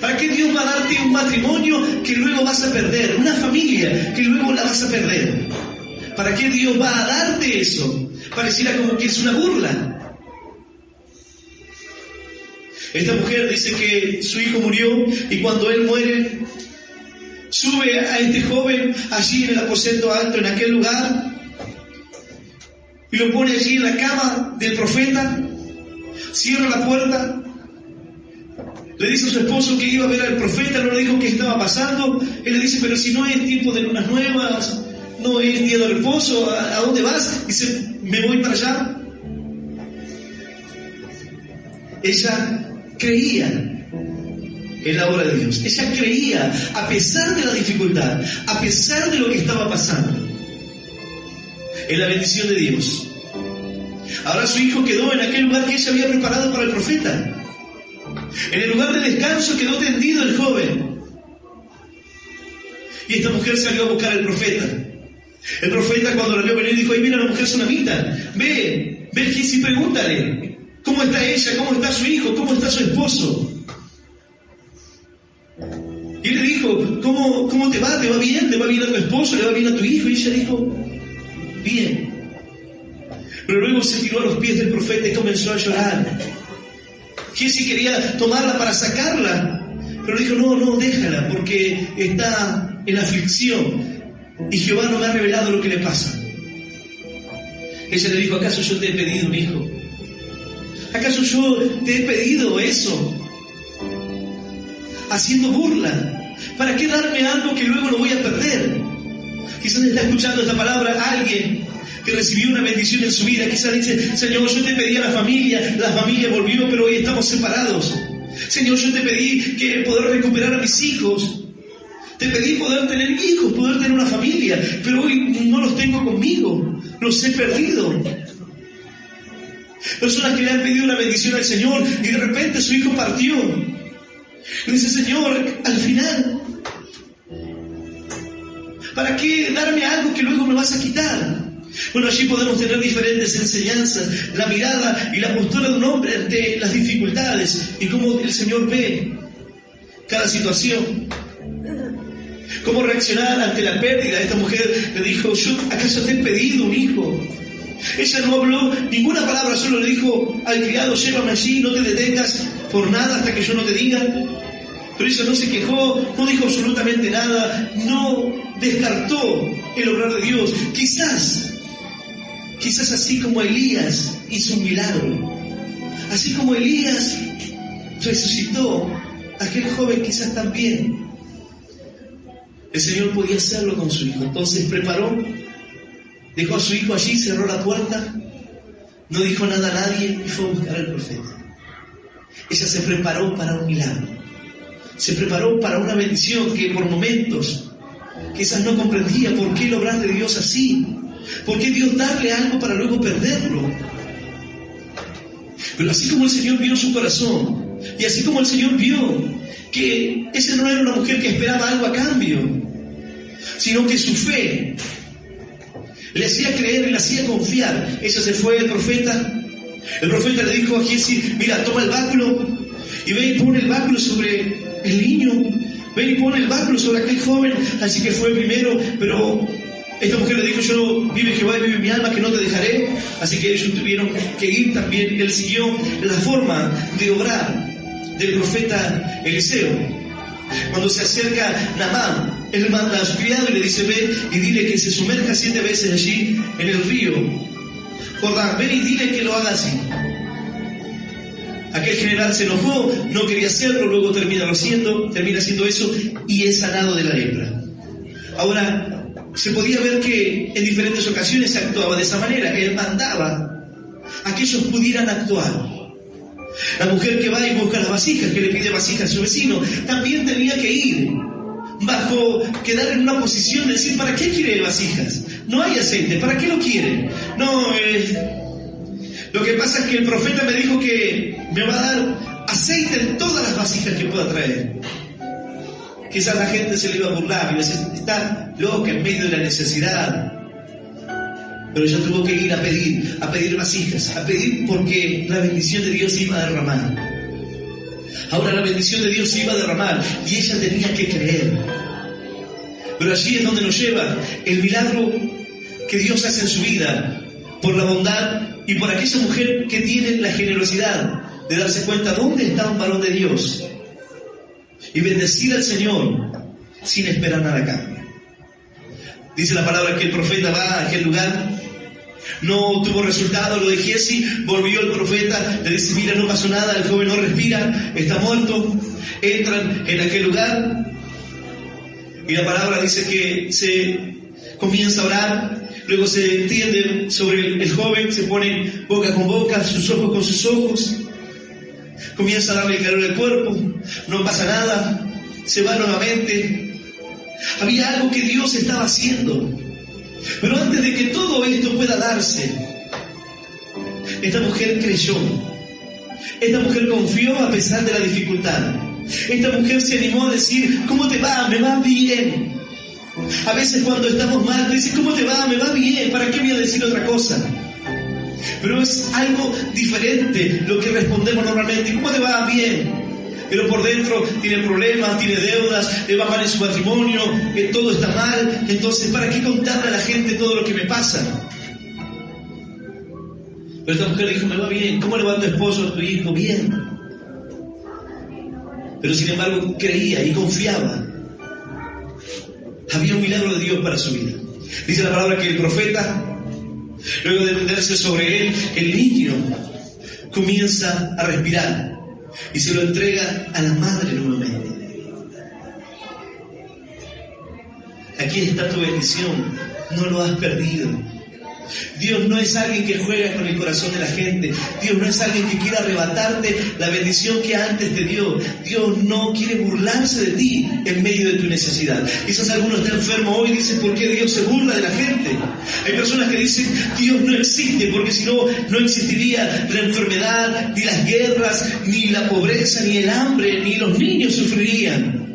¿Para qué Dios va a darte un matrimonio que luego vas a perder? Una familia que luego la vas a perder. ¿Para qué Dios va a darte eso? Pareciera como que es una burla. Esta mujer dice que su hijo murió y cuando él muere, sube a este joven allí en el aposento alto, en aquel lugar, y lo pone allí en la cama del profeta, cierra la puerta, le dice a su esposo que iba a ver al profeta, no le dijo qué estaba pasando, él le dice, pero si no es tiempo de lunas nuevas, no es día de reposo, ¿a dónde vas? Dice, me voy para allá. Ella creía en la obra de Dios, ella creía a pesar de la dificultad, a pesar de lo que estaba pasando, en la bendición de Dios. Ahora su hijo quedó en aquel lugar que ella había preparado para el profeta. En el lugar de descanso quedó tendido el joven. Y esta mujer salió a buscar al profeta. El profeta cuando la vio venir dijo, ahí viene la mujer sunamita, ve y pregúntale, ¿cómo está ella? ¿Cómo está su hijo? ¿Cómo está su esposo? Y él le dijo, ¿cómo te va? ¿Te va bien? ¿Te va bien a tu esposo? ¿Le va bien a tu hijo? Y ella dijo, bien. Pero luego se tiró a los pies del profeta y comenzó a llorar. Giesi quería tomarla para sacarla, pero dijo, no, déjala, porque está en aflicción y Jehová no me ha revelado lo que le pasa. Ella le dijo, ¿acaso yo te he pedido un hijo? ¿Acaso yo te he pedido eso? Haciendo burla. ¿Para qué darme algo que luego lo voy a perder? Quizás está escuchando esta palabra alguien que recibió una bendición en su vida. Quizás dice, Señor, yo te pedí a la familia volvió, pero hoy estamos separados. Señor, yo te pedí que poder recuperar a mis hijos. Te pedí poder tener hijos, poder tener una familia, pero hoy no los tengo conmigo, los he perdido. Personas que le han pedido una bendición al Señor y de repente su hijo partió. Y dice, Señor, al final, ¿para qué darme algo que luego me vas a quitar? Bueno, allí podemos tener diferentes enseñanzas, la mirada y la postura de un hombre ante las dificultades y cómo el Señor ve cada situación. Cómo reaccionar ante la pérdida. Esta mujer le dijo, ¿acaso te he pedido un hijo? Ella no habló ninguna palabra, solo le dijo al criado, llévame allí, no te detengas por nada hasta que yo no te diga. Pero ella no se quejó, no dijo absolutamente nada, no descartó el obrar de Dios. Quizás así como Elías hizo un milagro, así como Elías resucitó a aquel joven, quizás también el Señor podía hacerlo con su hijo. Entonces preparó, dejó a su hijo allí, cerró la puerta, no dijo nada a nadie y fue a buscar al profeta. Ella se preparó para un milagro, se preparó para una bendición que por momentos quizás no comprendía. ¿Por qué el obrar de Dios así? ¿Por qué Dios darle algo para luego perderlo? Pero así como el Señor vio su corazón, y así como el Señor vio que esa no era una mujer que esperaba algo a cambio, sino que su fe le hacía creer y le hacía confiar, ella se fue al profeta. El profeta le dijo a Giesi, mira, toma el báculo y ve y pone el báculo sobre el niño, ven y pone el báculo sobre aquel joven. Así que fue primero, pero esta mujer le dijo, yo vive Jehová y vive mi alma, que no te dejaré. Así que ellos tuvieron que ir también. Él siguió la forma de obrar del profeta Eliseo. Cuando se acerca Naamán, él manda a su criado y le dice, ve y dile que se sumerja 7 veces allí en el río Jordán, ven y dile que lo haga así. Aquel general se enojó, no quería hacerlo, luego termina haciendo eso y es sanado de la lepra. Ahora, se podía ver que en diferentes ocasiones se actuaba de esa manera. Él mandaba a que ellos pudieran actuar. La mujer que va y busca las vasijas, que le pide vasijas a su vecino, también tenía que ir quedar en una posición de decir, ¿para qué quiere vasijas? No hay aceite, ¿para qué lo quiere? No, lo que pasa es que el profeta me dijo que me va a dar aceite en todas las vasijas que pueda traer. Quizás la gente se le iba a burlar, y decir, está loca en medio de la necesidad. Pero ella tuvo que ir a pedir vasijas, a pedir porque la bendición de Dios iba a derramar. Ahora la bendición de Dios iba a derramar y ella tenía que creer. Pero allí es donde nos lleva el milagro que Dios hace en su vida, por la bondad y por aquella mujer que tiene la generosidad de darse cuenta dónde está un varón de Dios y bendecir al Señor sin esperar nada a cambio. Dice la palabra que el profeta va a aquel lugar, no tuvo resultado, lo de Giesi, volvió el profeta, le dice, mira, no pasó nada, el joven no respira, está muerto. Entran en aquel lugar y la palabra dice que se comienza a orar, luego se tiende sobre el joven, se pone boca con boca, sus ojos con sus ojos, comienza a darle calor al cuerpo, no pasa nada, se va nuevamente. Había algo que Dios estaba haciendo. Pero antes de que todo esto pueda darse, esta mujer creyó. Esta mujer confió a pesar de la dificultad. Esta mujer se animó a decir, ¿cómo te va? Me va bien. A veces cuando estamos mal, dices, ¿cómo te va? Me va bien. ¿Para qué voy a decir otra cosa? Pero es algo diferente lo que respondemos normalmente. ¿Cómo te va? Bien. Pero por dentro tiene problemas, tiene deudas, le va mal en su matrimonio, todo está mal. Entonces, ¿para qué contarle a la gente todo lo que me pasa? Pero esta mujer dijo, me va bien. ¿Cómo le va a tu esposo, a tu hijo? Bien. Pero sin embargo creía y confiaba. Había un milagro de Dios para su vida. Dice la palabra que el profeta, luego de tenderse sobre él, el niño comienza a respirar. Y se lo entrega a la madre nuevamente. Aquí está tu bendición, no lo has perdido. Dios no es alguien que juega con el corazón de la gente. Dios no es alguien que quiera arrebatarte la bendición que antes te dio. Dios no quiere burlarse de ti en medio de tu necesidad. Quizás alguno está enfermo hoy y dice, ¿por qué Dios se burla de la gente? Hay personas que dicen, Dios no existe, porque si no, no existiría la enfermedad, ni las guerras, ni la pobreza, ni el hambre, ni los niños sufrirían.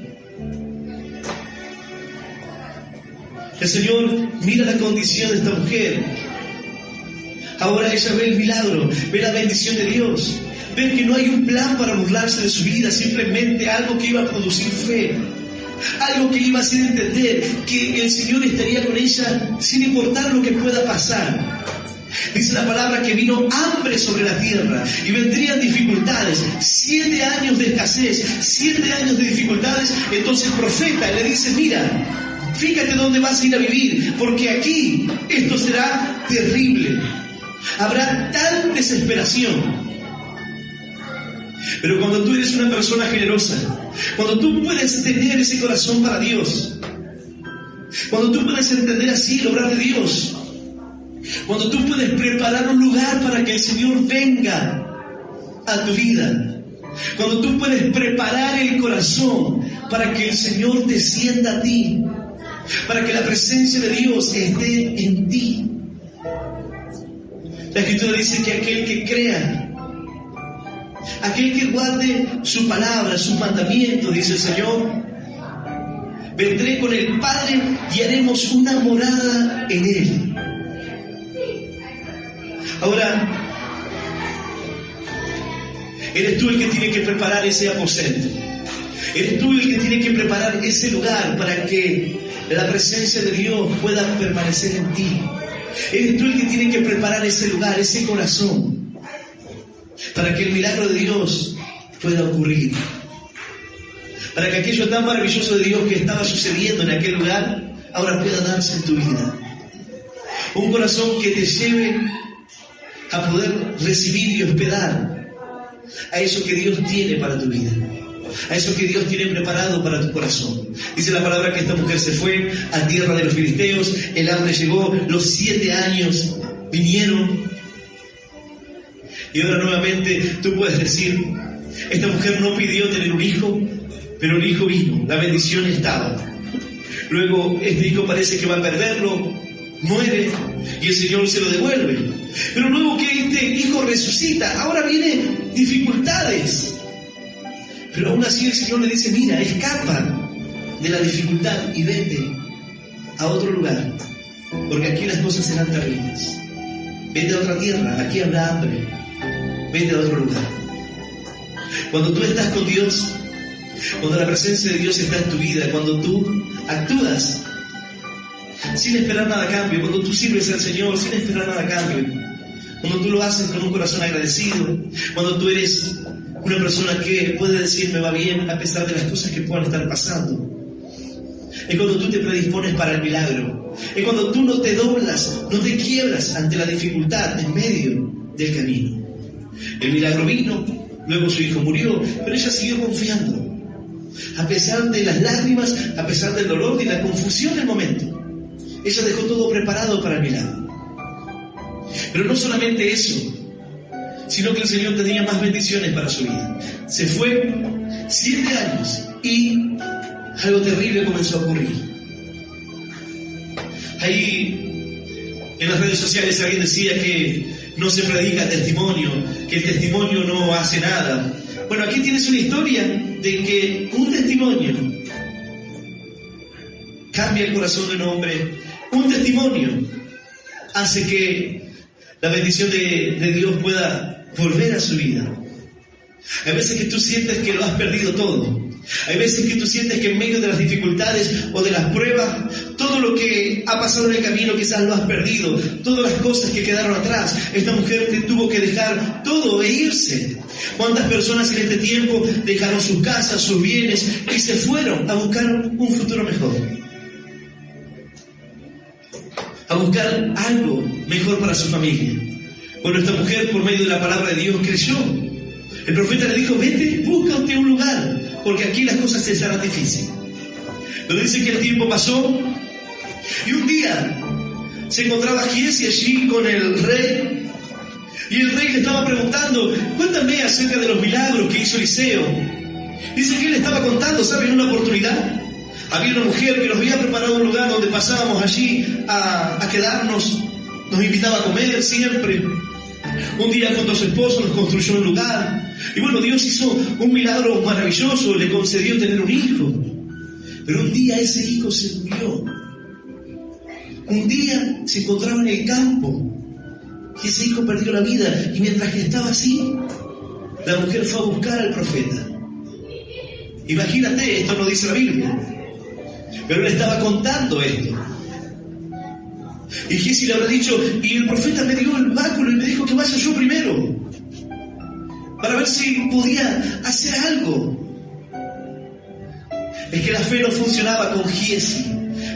El Señor mira la condición de esta mujer. Ahora ella ve el milagro, ve la bendición de Dios. Ve que no hay un plan para burlarse de su vida, simplemente algo que iba a producir fe. Algo que iba a hacer entender que el Señor estaría con ella sin importar lo que pueda pasar. Dice la palabra que vino hambre sobre la tierra y vendrían dificultades, 7 años de escasez, 7 años de dificultades. Entonces el profeta le dice, mira, fíjate dónde vas a ir a vivir, porque aquí esto será terrible. Habrá tal desesperación. Pero cuando tú eres una persona generosa, cuando tú puedes tener ese corazón para Dios, cuando tú puedes entender así el obrar de Dios, cuando tú puedes preparar un lugar para que el Señor venga a tu vida, cuando tú puedes preparar el corazón para que el Señor descienda a ti, para que la presencia de Dios esté en ti. La Escritura dice que aquel que crea, aquel que guarde su palabra, sus mandamientos, dice el Señor, vendré con el Padre y haremos una morada en Él. Ahora, eres tú el que tiene que preparar ese aposento. Eres tú el que tiene que preparar ese lugar para que la presencia de Dios pueda permanecer en ti. Eres tú el que tiene que preparar ese lugar, ese corazón, para que el milagro de Dios pueda ocurrir. Para que aquello tan maravilloso de Dios que estaba sucediendo en aquel lugar, ahora pueda darse en tu vida. Un corazón que te lleve a poder recibir y hospedar a eso que Dios tiene para tu vida, a eso que Dios tiene preparado para tu corazón. Dice la palabra que esta mujer se fue a tierra de los filisteos, el hambre llegó, los 7 años vinieron, Y ahora nuevamente tú puedes decir, esta mujer no pidió tener un hijo, pero el hijo vino, la bendición estaba. Luego este hijo parece que va a perderlo, muere y el Señor se lo devuelve. Pero luego que este hijo resucita, ahora vienen dificultades. Pero aún así el Señor le dice, mira, escapa de la dificultad y vete a otro lugar, porque aquí las cosas serán terribles. Vete a otra tierra, aquí habrá hambre. Vete a otro lugar. Cuando tú estás con Dios, cuando la presencia de Dios está en tu vida, cuando tú actúas sin esperar nada a cambio, cuando tú sirves al Señor sin esperar nada a cambio, cuando tú lo haces con un corazón agradecido, cuando tú eres una persona que puede decir me va bien a pesar de las cosas que puedan estar pasando, es cuando tú te predispones para el milagro, es cuando tú no te doblas, no te quiebras ante la dificultad en medio del camino. El milagro vino, luego su hijo murió, pero ella siguió confiando. A pesar de las lágrimas, a pesar del dolor y la confusión del momento, ella dejó todo preparado para el milagro. Pero no solamente eso, sino que el Señor tenía más bendiciones para su vida. Se fue 7 años y algo terrible comenzó a ocurrir. Ahí en las redes sociales alguien decía que no se predica testimonio, que el testimonio no hace nada. Bueno, aquí tienes una historia de que un testimonio cambia el corazón de un hombre. Un testimonio hace que la bendición de Dios pueda volver a su vida. Hay veces que tú sientes que lo has perdido todo. Hay veces que tú sientes que en medio de las dificultades o de las pruebas, todo lo que ha pasado en el camino quizás lo has perdido, todas las cosas que quedaron atrás. Esta mujer tuvo que dejar todo e irse. ¿Cuántas personas en este tiempo dejaron sus casas, sus bienes y se fueron a buscar un futuro mejor? A buscar algo mejor para su familia. Bueno, esta mujer por medio de la palabra de Dios creyó. El profeta le dijo, vete, búscate un lugar, porque aquí las cosas se harán difíciles. Pero dice que el tiempo pasó y un día se encontraba Giesi allí con el rey y el rey le estaba preguntando, cuéntame acerca de los milagros que hizo Eliseo. Dice que él le estaba contando, ¿saben? Una oportunidad. Había una mujer que nos había preparado un lugar donde pasábamos allí a quedarnos, nos invitaba a comer siempre. Un día junto a su esposo nos construyó un lugar. Y bueno, Dios hizo un milagro maravilloso, le concedió tener un hijo. Pero un día ese hijo se murió. Un día se encontraba en el campo y ese hijo perdió la vida. Y mientras que estaba así, la mujer fue a buscar al profeta. Imagínate, esto no dice la Biblia, pero él estaba contando esto. Y Giesi le habrá dicho, y el profeta me dio el báculo y me dijo que vaya yo primero, para ver si podía hacer algo. Es que la fe no funcionaba con Giesi.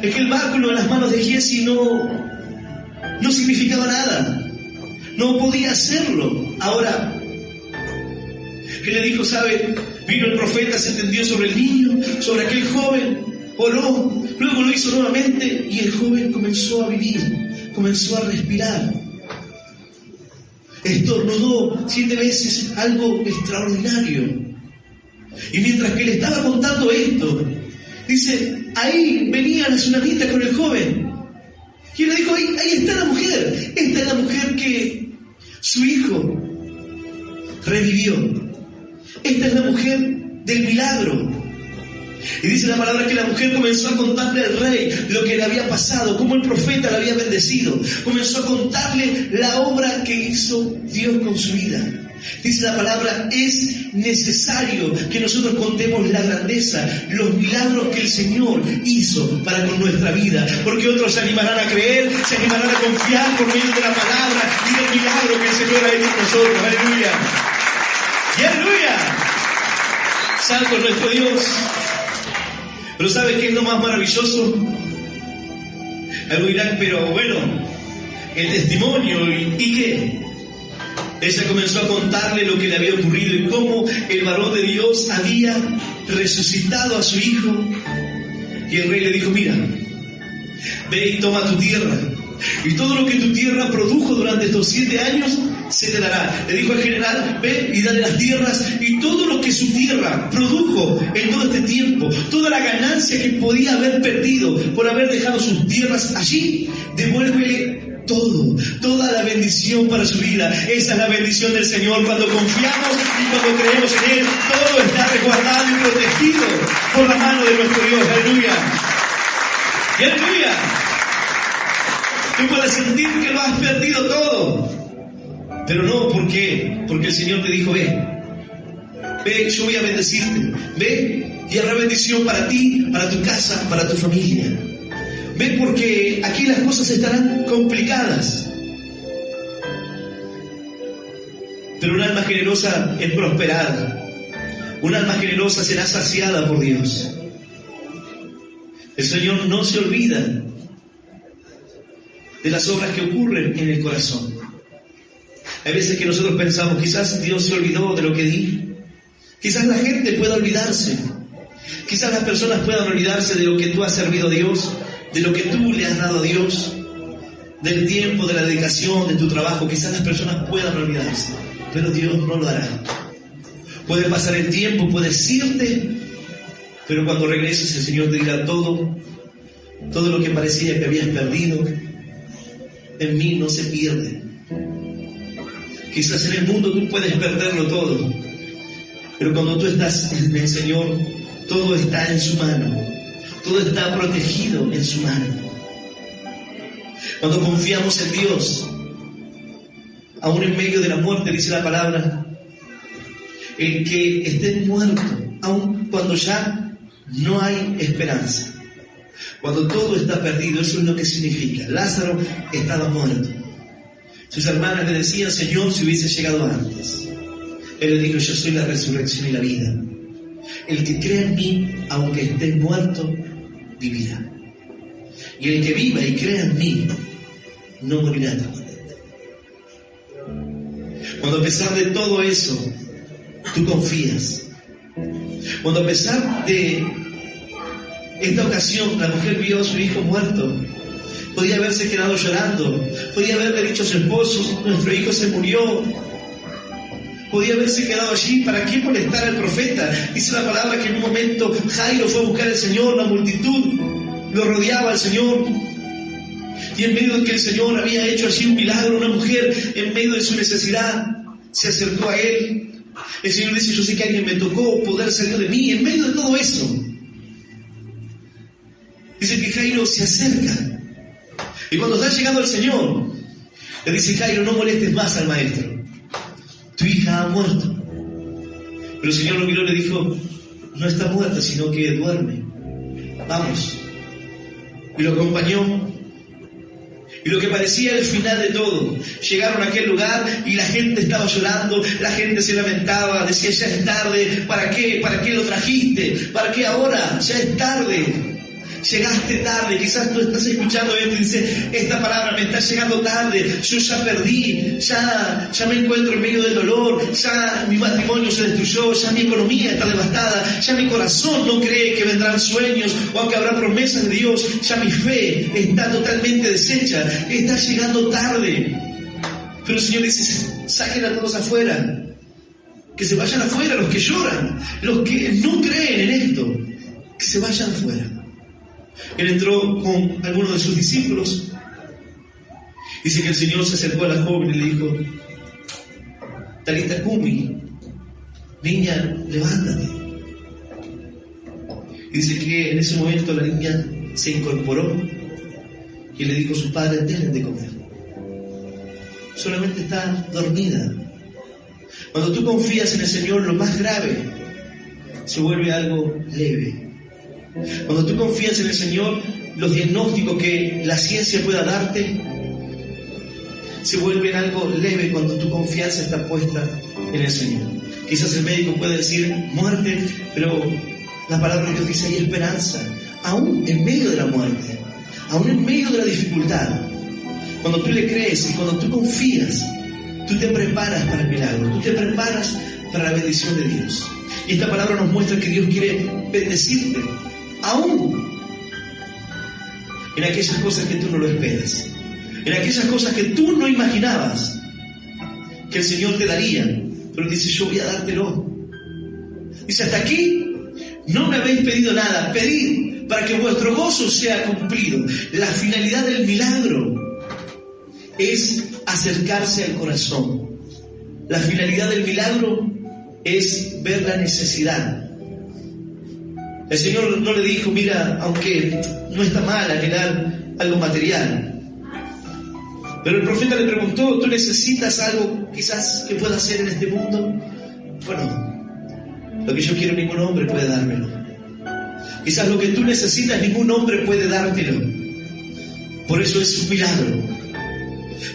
Es que el báculo en las manos de Giesi no significaba nada. No podía hacerlo. Ahora, él le dijo, ¿sabe? Vino el profeta, se tendió sobre el niño, sobre aquel joven, oró, luego lo hizo nuevamente y el joven comenzó a vivir, comenzó a respirar. Estornudó 7 veces, algo extraordinario. Y mientras que le estaba contando esto, dice, ahí venía la tsunamita con el joven. Y él le dijo, ahí está la mujer. Esta es la mujer que su hijo revivió. Esta es la mujer del milagro. Y dice la palabra que la mujer comenzó a contarle al rey lo que le había pasado, cómo el profeta la había bendecido. Comenzó a contarle la obra que hizo Dios con su vida. Dice la palabra, es necesario que nosotros contemos la grandeza, los milagros que el Señor hizo para con nuestra vida, porque otros se animarán a creer, se animarán a confiar por medio de la palabra y del milagro que el Señor ha hecho con nosotros. ¡Aleluya! ¡Y aleluya! Santo nuestro Dios. Pero ¿sabe qué es lo más maravilloso? Algo dirán, pero bueno, el testimonio, ¿y qué? Ella comenzó a contarle lo que le había ocurrido y cómo el varón de Dios había resucitado a su hijo. Y el rey le dijo, mira, ve y toma tu tierra. Y todo lo que tu tierra produjo durante estos 7 años, se te dará. Le dijo al general, ve y dale las tierras y todo lo que su tierra produjo en todo este tiempo, toda la ganancia que podía haber perdido por haber dejado sus tierras allí, devuélvele todo, toda la bendición para su vida. Esa es la bendición del Señor cuando confiamos y cuando creemos en Él. Todo está resguardado y protegido por la mano de nuestro Dios. Aleluya. Y aleluya. Tú puedes sentir que lo has perdido todo, pero no, ¿por qué? Porque el Señor te dijo, ve, yo voy a bendecirte, ve y habrá bendición para ti, para tu casa, para tu familia. Ve, porque aquí las cosas estarán complicadas, pero un alma generosa es prosperada, un alma generosa será saciada por Dios. El Señor no se olvida de las obras que ocurren en el corazón. Hay veces que nosotros pensamos, quizás Dios se olvidó de lo que di. Quizás la gente pueda olvidarse. Quizás las personas puedan olvidarse de lo que tú has servido a Dios, de lo que tú le has dado a Dios, del tiempo, de la dedicación, de tu trabajo. Quizás las personas puedan olvidarse, pero Dios no lo hará. Puede pasar el tiempo, puedes irte, pero cuando regreses el Señor te dirá todo lo que parecía que habías perdido, en mí no se pierde. Quizás en el mundo tú puedes perderlo todo, pero cuando tú estás en el Señor, todo está en su mano, todo está protegido en su mano. Cuando confiamos en Dios, aún en medio de la muerte, dice la palabra, el que esté muerto, aun cuando ya no hay esperanza, cuando todo está perdido, eso es lo que significa. Lázaro estaba muerto. Sus hermanas le decían, Señor, si hubiese llegado antes. Él le dijo, yo soy la resurrección y la vida. El que cree en mí, aunque esté muerto, vivirá. Y el que viva y crea en mí, no morirá eternamente. Cuando a pesar de todo eso, tú confías. Cuando a pesar de esta ocasión la mujer vio a su hijo muerto, podía haberse quedado llorando, podía haberle dicho a su esposo, nuestro hijo se murió, podía haberse quedado allí, ¿para qué molestar al profeta? Dice la palabra que en un momento Jairo fue a buscar al Señor, la multitud lo rodeaba al Señor, y en medio de que el Señor había hecho allí un milagro, una mujer en medio de su necesidad se acercó a él. El Señor dice, yo sé que alguien me tocó, poder salió de mí, en medio de todo eso. Dice que Jairo se acerca, y cuando está llegando al Señor, le dice, Jairo, no molestes más al maestro, tu hija ha muerto. Pero el Señor lo miró y le dijo, no está muerta, sino que duerme, vamos. Y lo acompañó, y lo que parecía el final de todo, llegaron a aquel lugar y la gente estaba llorando, la gente se lamentaba, decía, ya es tarde, ¿para qué? ¿Para qué lo trajiste? ¿Para qué ahora? Ya es tarde. Llegaste tarde, quizás tú estás escuchando esto y dices, esta palabra me está llegando tarde, yo ya perdí, ya me encuentro en medio del dolor, ya mi matrimonio se destruyó, ya mi economía está devastada, ya mi corazón no cree que vendrán sueños o que habrá promesas de Dios, ya mi fe está totalmente deshecha, está llegando tarde. Pero el Señor dice, saquen a todos afuera, que se vayan afuera los que lloran, los que no creen en esto, que se vayan afuera. Él entró con algunos de sus discípulos. Dice que el Señor se acercó a la joven y le dijo, Talita Kumi, niña, levántate. Y dice que en ese momento la niña se incorporó y le dijo a su padre, denle de comer. Solamente está dormida. Cuando tú confías en el Señor, lo más grave se vuelve algo leve. Cuando tú confías en el Señor, los diagnósticos que la ciencia pueda darte se vuelven algo leve cuando tu confianza está puesta en el Señor. Quizás el médico puede decir muerte, pero la palabra de Dios dice hay esperanza, aún en medio de la muerte, aún en medio de la dificultad. Cuando tú le crees y cuando tú confías, tú te preparas para el milagro, tú te preparas para la bendición de Dios. Y esta palabra nos muestra que Dios quiere bendecirte, aún en aquellas cosas que tú no lo esperas, en aquellas cosas que tú no imaginabas. que el Señor te daría, pero dice, yo voy a dártelo. Dice, hasta aquí no me habéis pedido nada, pedid para que vuestro gozo sea cumplido. La finalidad del milagro es acercarse al corazón. La finalidad del milagro es ver la necesidad. El Señor no le dijo, mira, aunque no está mal anhelar algo material, pero el profeta le preguntó, ¿tú necesitas algo quizás que pueda hacer en este mundo? Bueno, lo que yo quiero ningún hombre puede dármelo. Quizás lo que tú necesitas ningún hombre puede dártelo. Por eso es un milagro.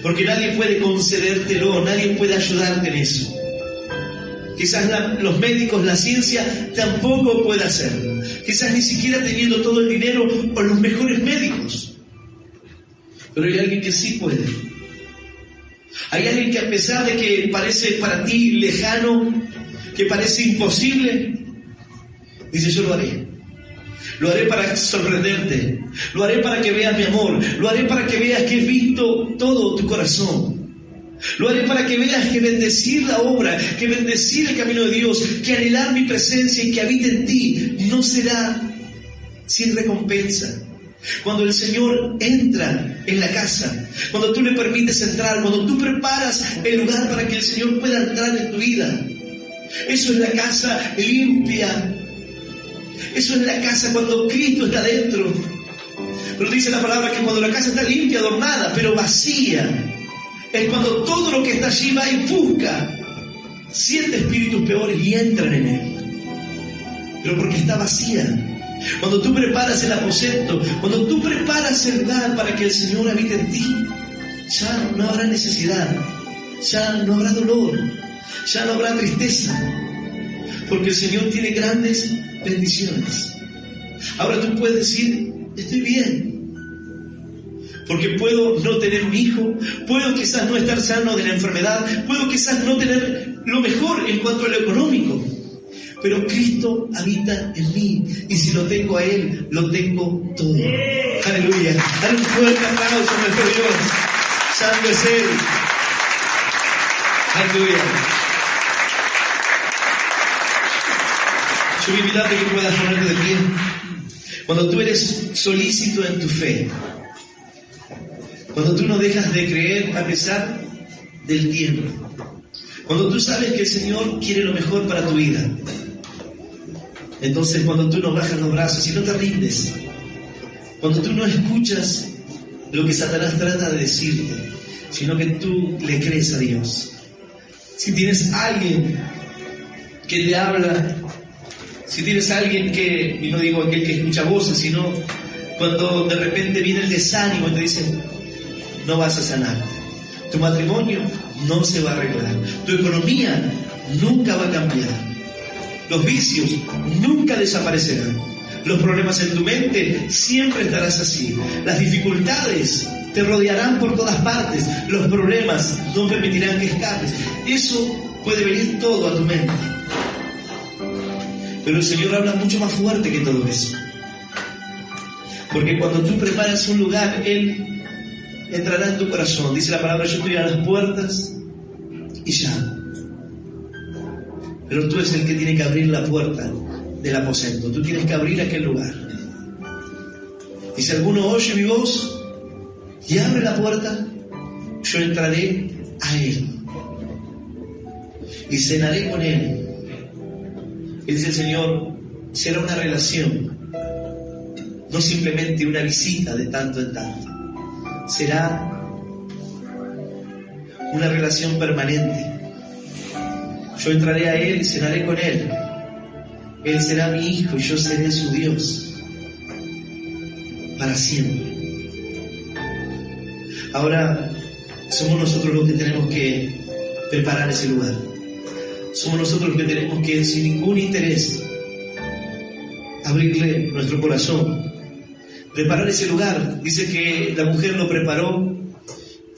Porque nadie puede concedértelo, nadie puede ayudarte en eso. Quizás los médicos, la ciencia tampoco puede hacerlo. Quizás ni siquiera teniendo todo el dinero o los mejores médicos. Pero hay alguien que sí puede. Hay alguien que a pesar de que parece para ti lejano, que parece imposible, dice, yo lo haré. Lo haré para sorprenderte. Lo haré para que veas mi amor. Lo haré para que veas que he visto todo tu corazón. Lo haré para que veas que bendecir la obra, que bendecir el camino de Dios, que anhelar mi presencia y que habite en ti no será sin recompensa. Cuando el Señor entra en la casa, cuando tú le permites entrar, cuando tú preparas el lugar para que el Señor pueda entrar en tu vida, eso es la casa limpia. Eso es la casa cuando Cristo está dentro. Pero dice la palabra que cuando la casa está limpia, adornada, pero vacía, es cuando todo lo que está allí va y busca 7 espíritus peores y entran en él. Pero porque está vacía. Cuando tú preparas el aposento, cuando tú preparas el lugar para que el Señor habite en ti, ya no habrá necesidad, ya no habrá dolor, ya no habrá tristeza, porque el Señor tiene grandes bendiciones. Ahora tú puedes decir, estoy bien, porque puedo no tener un hijo, puedo quizás no estar sano de la enfermedad, puedo quizás no tener lo mejor en cuanto a lo económico, pero Cristo habita en mí, y si lo tengo a Él, lo tengo todo. Aleluya. Dale un fuerte aplauso a nuestro Dios. Santo es Él. Aleluya. Yo voy a invitarte que puedas ponerte de pie. Cuando tú eres solícito en tu fe, cuando tú no dejas de creer a pesar del tiempo, cuando tú sabes que el Señor quiere lo mejor para tu vida, entonces cuando tú no bajas los brazos y no te rindes, cuando tú no escuchas lo que Satanás trata de decirte, sino que tú le crees a Dios. Si tienes alguien que te habla, si tienes alguien que, y no digo aquel que escucha voces, sino cuando de repente viene el desánimo y te dice, no vas a sanarte, tu matrimonio no se va a arreglar, tu economía nunca va a cambiar, los vicios nunca desaparecerán, los problemas en tu mente siempre estarás así, las dificultades te rodearán por todas partes, los problemas no permitirán que escapes. Eso puede venir todo a tu mente, pero el Señor habla mucho más fuerte que todo eso, porque cuando tú preparas un lugar, Él entrará en tu corazón. Dice la palabra, yo estoy a las puertas y llamo. Pero tú es el que tiene que abrir la puerta del aposento. Tú tienes que abrir aquel lugar. Y si alguno oye mi voz y abre la puerta, yo entraré a él y cenaré con él. Y dice el Señor, será una relación, no simplemente una visita de tanto en tanto. Será una relación permanente. Yo entraré a Él y cenaré con Él. Él será mi hijo y yo seré su Dios para siempre. Ahora somos nosotros los que tenemos que preparar ese lugar. Somos nosotros los que tenemos que, sin ningún interés, abrirle nuestro corazón, preparar ese lugar. Dice que la mujer lo preparó,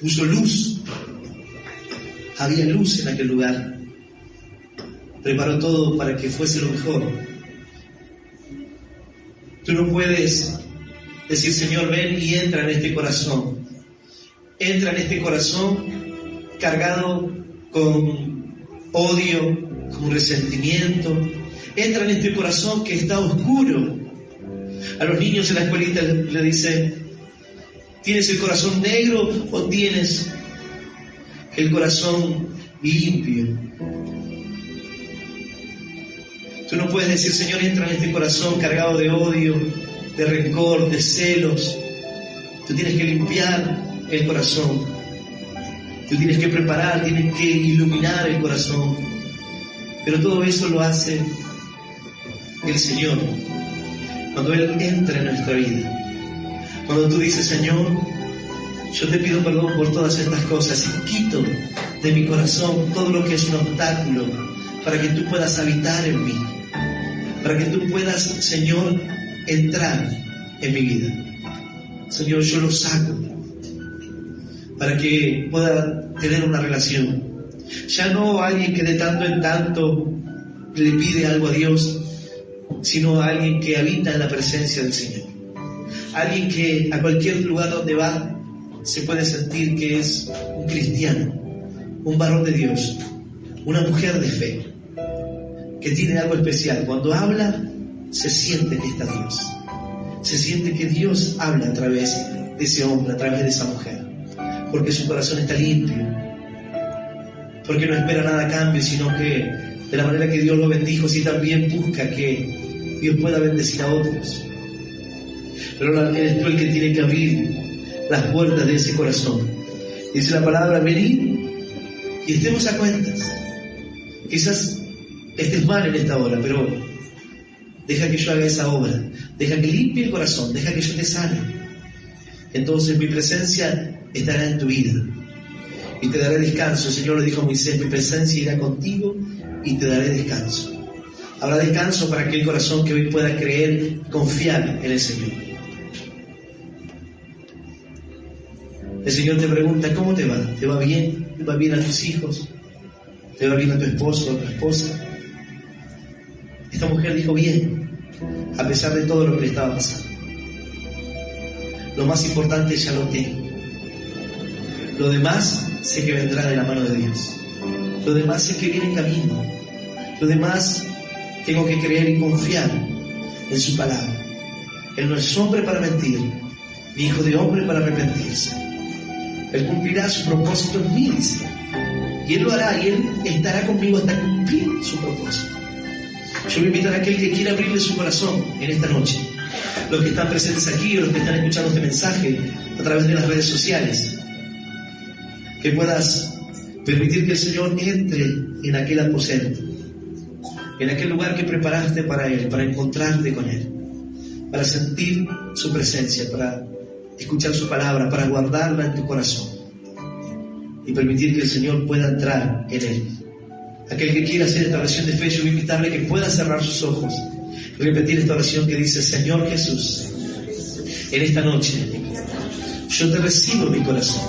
puso luz, había luz en aquel lugar, preparó todo para que fuese lo mejor. Tú no puedes decir, Señor, ven y entra en este corazón. Entra en este corazón cargado con odio, con resentimiento. Entra en este corazón que está oscuro. A los niños en la escuelita le dicen: ¿tienes el corazón negro o tienes el corazón limpio? Tú no puedes decir: Señor, entra en este corazón cargado de odio, de rencor, de celos. Tú tienes que limpiar el corazón. Tú tienes que preparar, tienes que iluminar el corazón. Pero todo eso lo hace el Señor cuando Él entra en nuestra vida. Cuando tú dices: Señor, yo te pido perdón por todas estas cosas y quito de mi corazón todo lo que es un obstáculo para que tú puedas habitar en mí, para que tú puedas, Señor, entrar en mi vida. Señor, yo lo saco para que pueda tener una relación. Ya no alguien que de tanto en tanto le pide algo a Dios, sino alguien que habita en la presencia del Señor. Alguien que a cualquier lugar donde va se puede sentir que es un cristiano, un varón de Dios, una mujer de fe, que tiene algo especial. Cuando habla, se siente que está Dios. Se siente que Dios habla a través de ese hombre, a través de esa mujer. Porque su corazón está limpio. Porque no espera nada a cambio, sino que de la manera que Dios lo bendijo, sí también busca que Dios pueda bendecir a otros. Pero eres tú el que tiene que abrir las puertas de ese corazón. Dice la palabra: venid y estemos a cuentas. Quizás estés mal en esta hora, pero deja que yo haga esa obra. Deja que limpie el corazón, deja que yo te sane. Entonces mi presencia estará en tu vida y te daré descanso. El Señor le dijo a Moisés: mi presencia irá contigo y te daré descanso. Habrá descanso para aquel corazón que hoy pueda creer, confiar en el Señor. El Señor te pregunta: ¿cómo te va? ¿Te va bien? ¿Te va bien a tus hijos? ¿Te va bien a tu esposo o a tu esposa? Esta mujer dijo: bien, a pesar de todo lo que le estaba pasando. Lo más importante ya lo tengo. Lo demás sé que vendrá de la mano de Dios. Lo demás sé que viene en camino. Lo demás tengo que creer y confiar en su palabra. Él no es hombre para mentir, ni hijo de hombre para arrepentirse. Él cumplirá su propósito en mí, dice. Y Él lo hará, y Él estará conmigo hasta cumplir su propósito. Yo voy a invitar a aquel que quiera abrirle su corazón en esta noche. Los que están presentes aquí, o los que están escuchando este mensaje a través de las redes sociales, que puedas permitir que el Señor entre en aquel aposento, en aquel lugar que preparaste para Él, para encontrarte con Él, para sentir su presencia, para escuchar su palabra, para guardarla en tu corazón y permitir que el Señor pueda entrar en Él. Aquel que quiera hacer esta oración de fe, yo voy a invitarle que pueda cerrar sus ojos y repetir esta oración que dice: Señor Jesús, en esta noche yo te recibo en mi corazón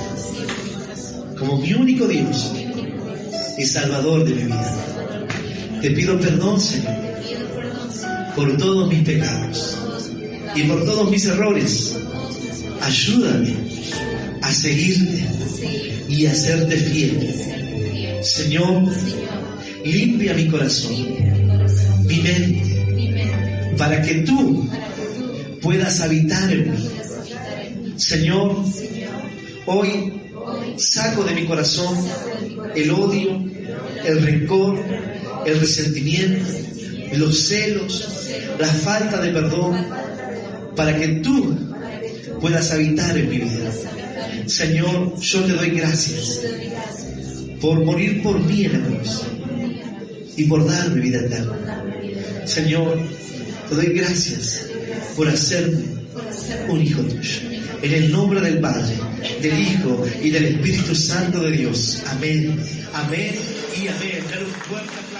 como mi único Dios y Salvador de mi vida. Te pido perdón, Señor, por todos mis pecados y por todos mis errores. Ayúdame a seguirte y a serte fiel. Señor, limpia mi corazón, mi mente, para que tú puedas habitar en mí. Señor, hoy saco de mi corazón el odio, el rencor, el resentimiento, los celos, la falta de perdón, para que tú puedas habitar en mi vida. Señor, yo te doy gracias por morir por mí en la cruz y por darme vida eterna. Señor, te doy gracias por hacerme un hijo tuyo. En el nombre del Padre, del Hijo y del Espíritu Santo de Dios. Amén, amén y amén. Dale un fuerte aplauso.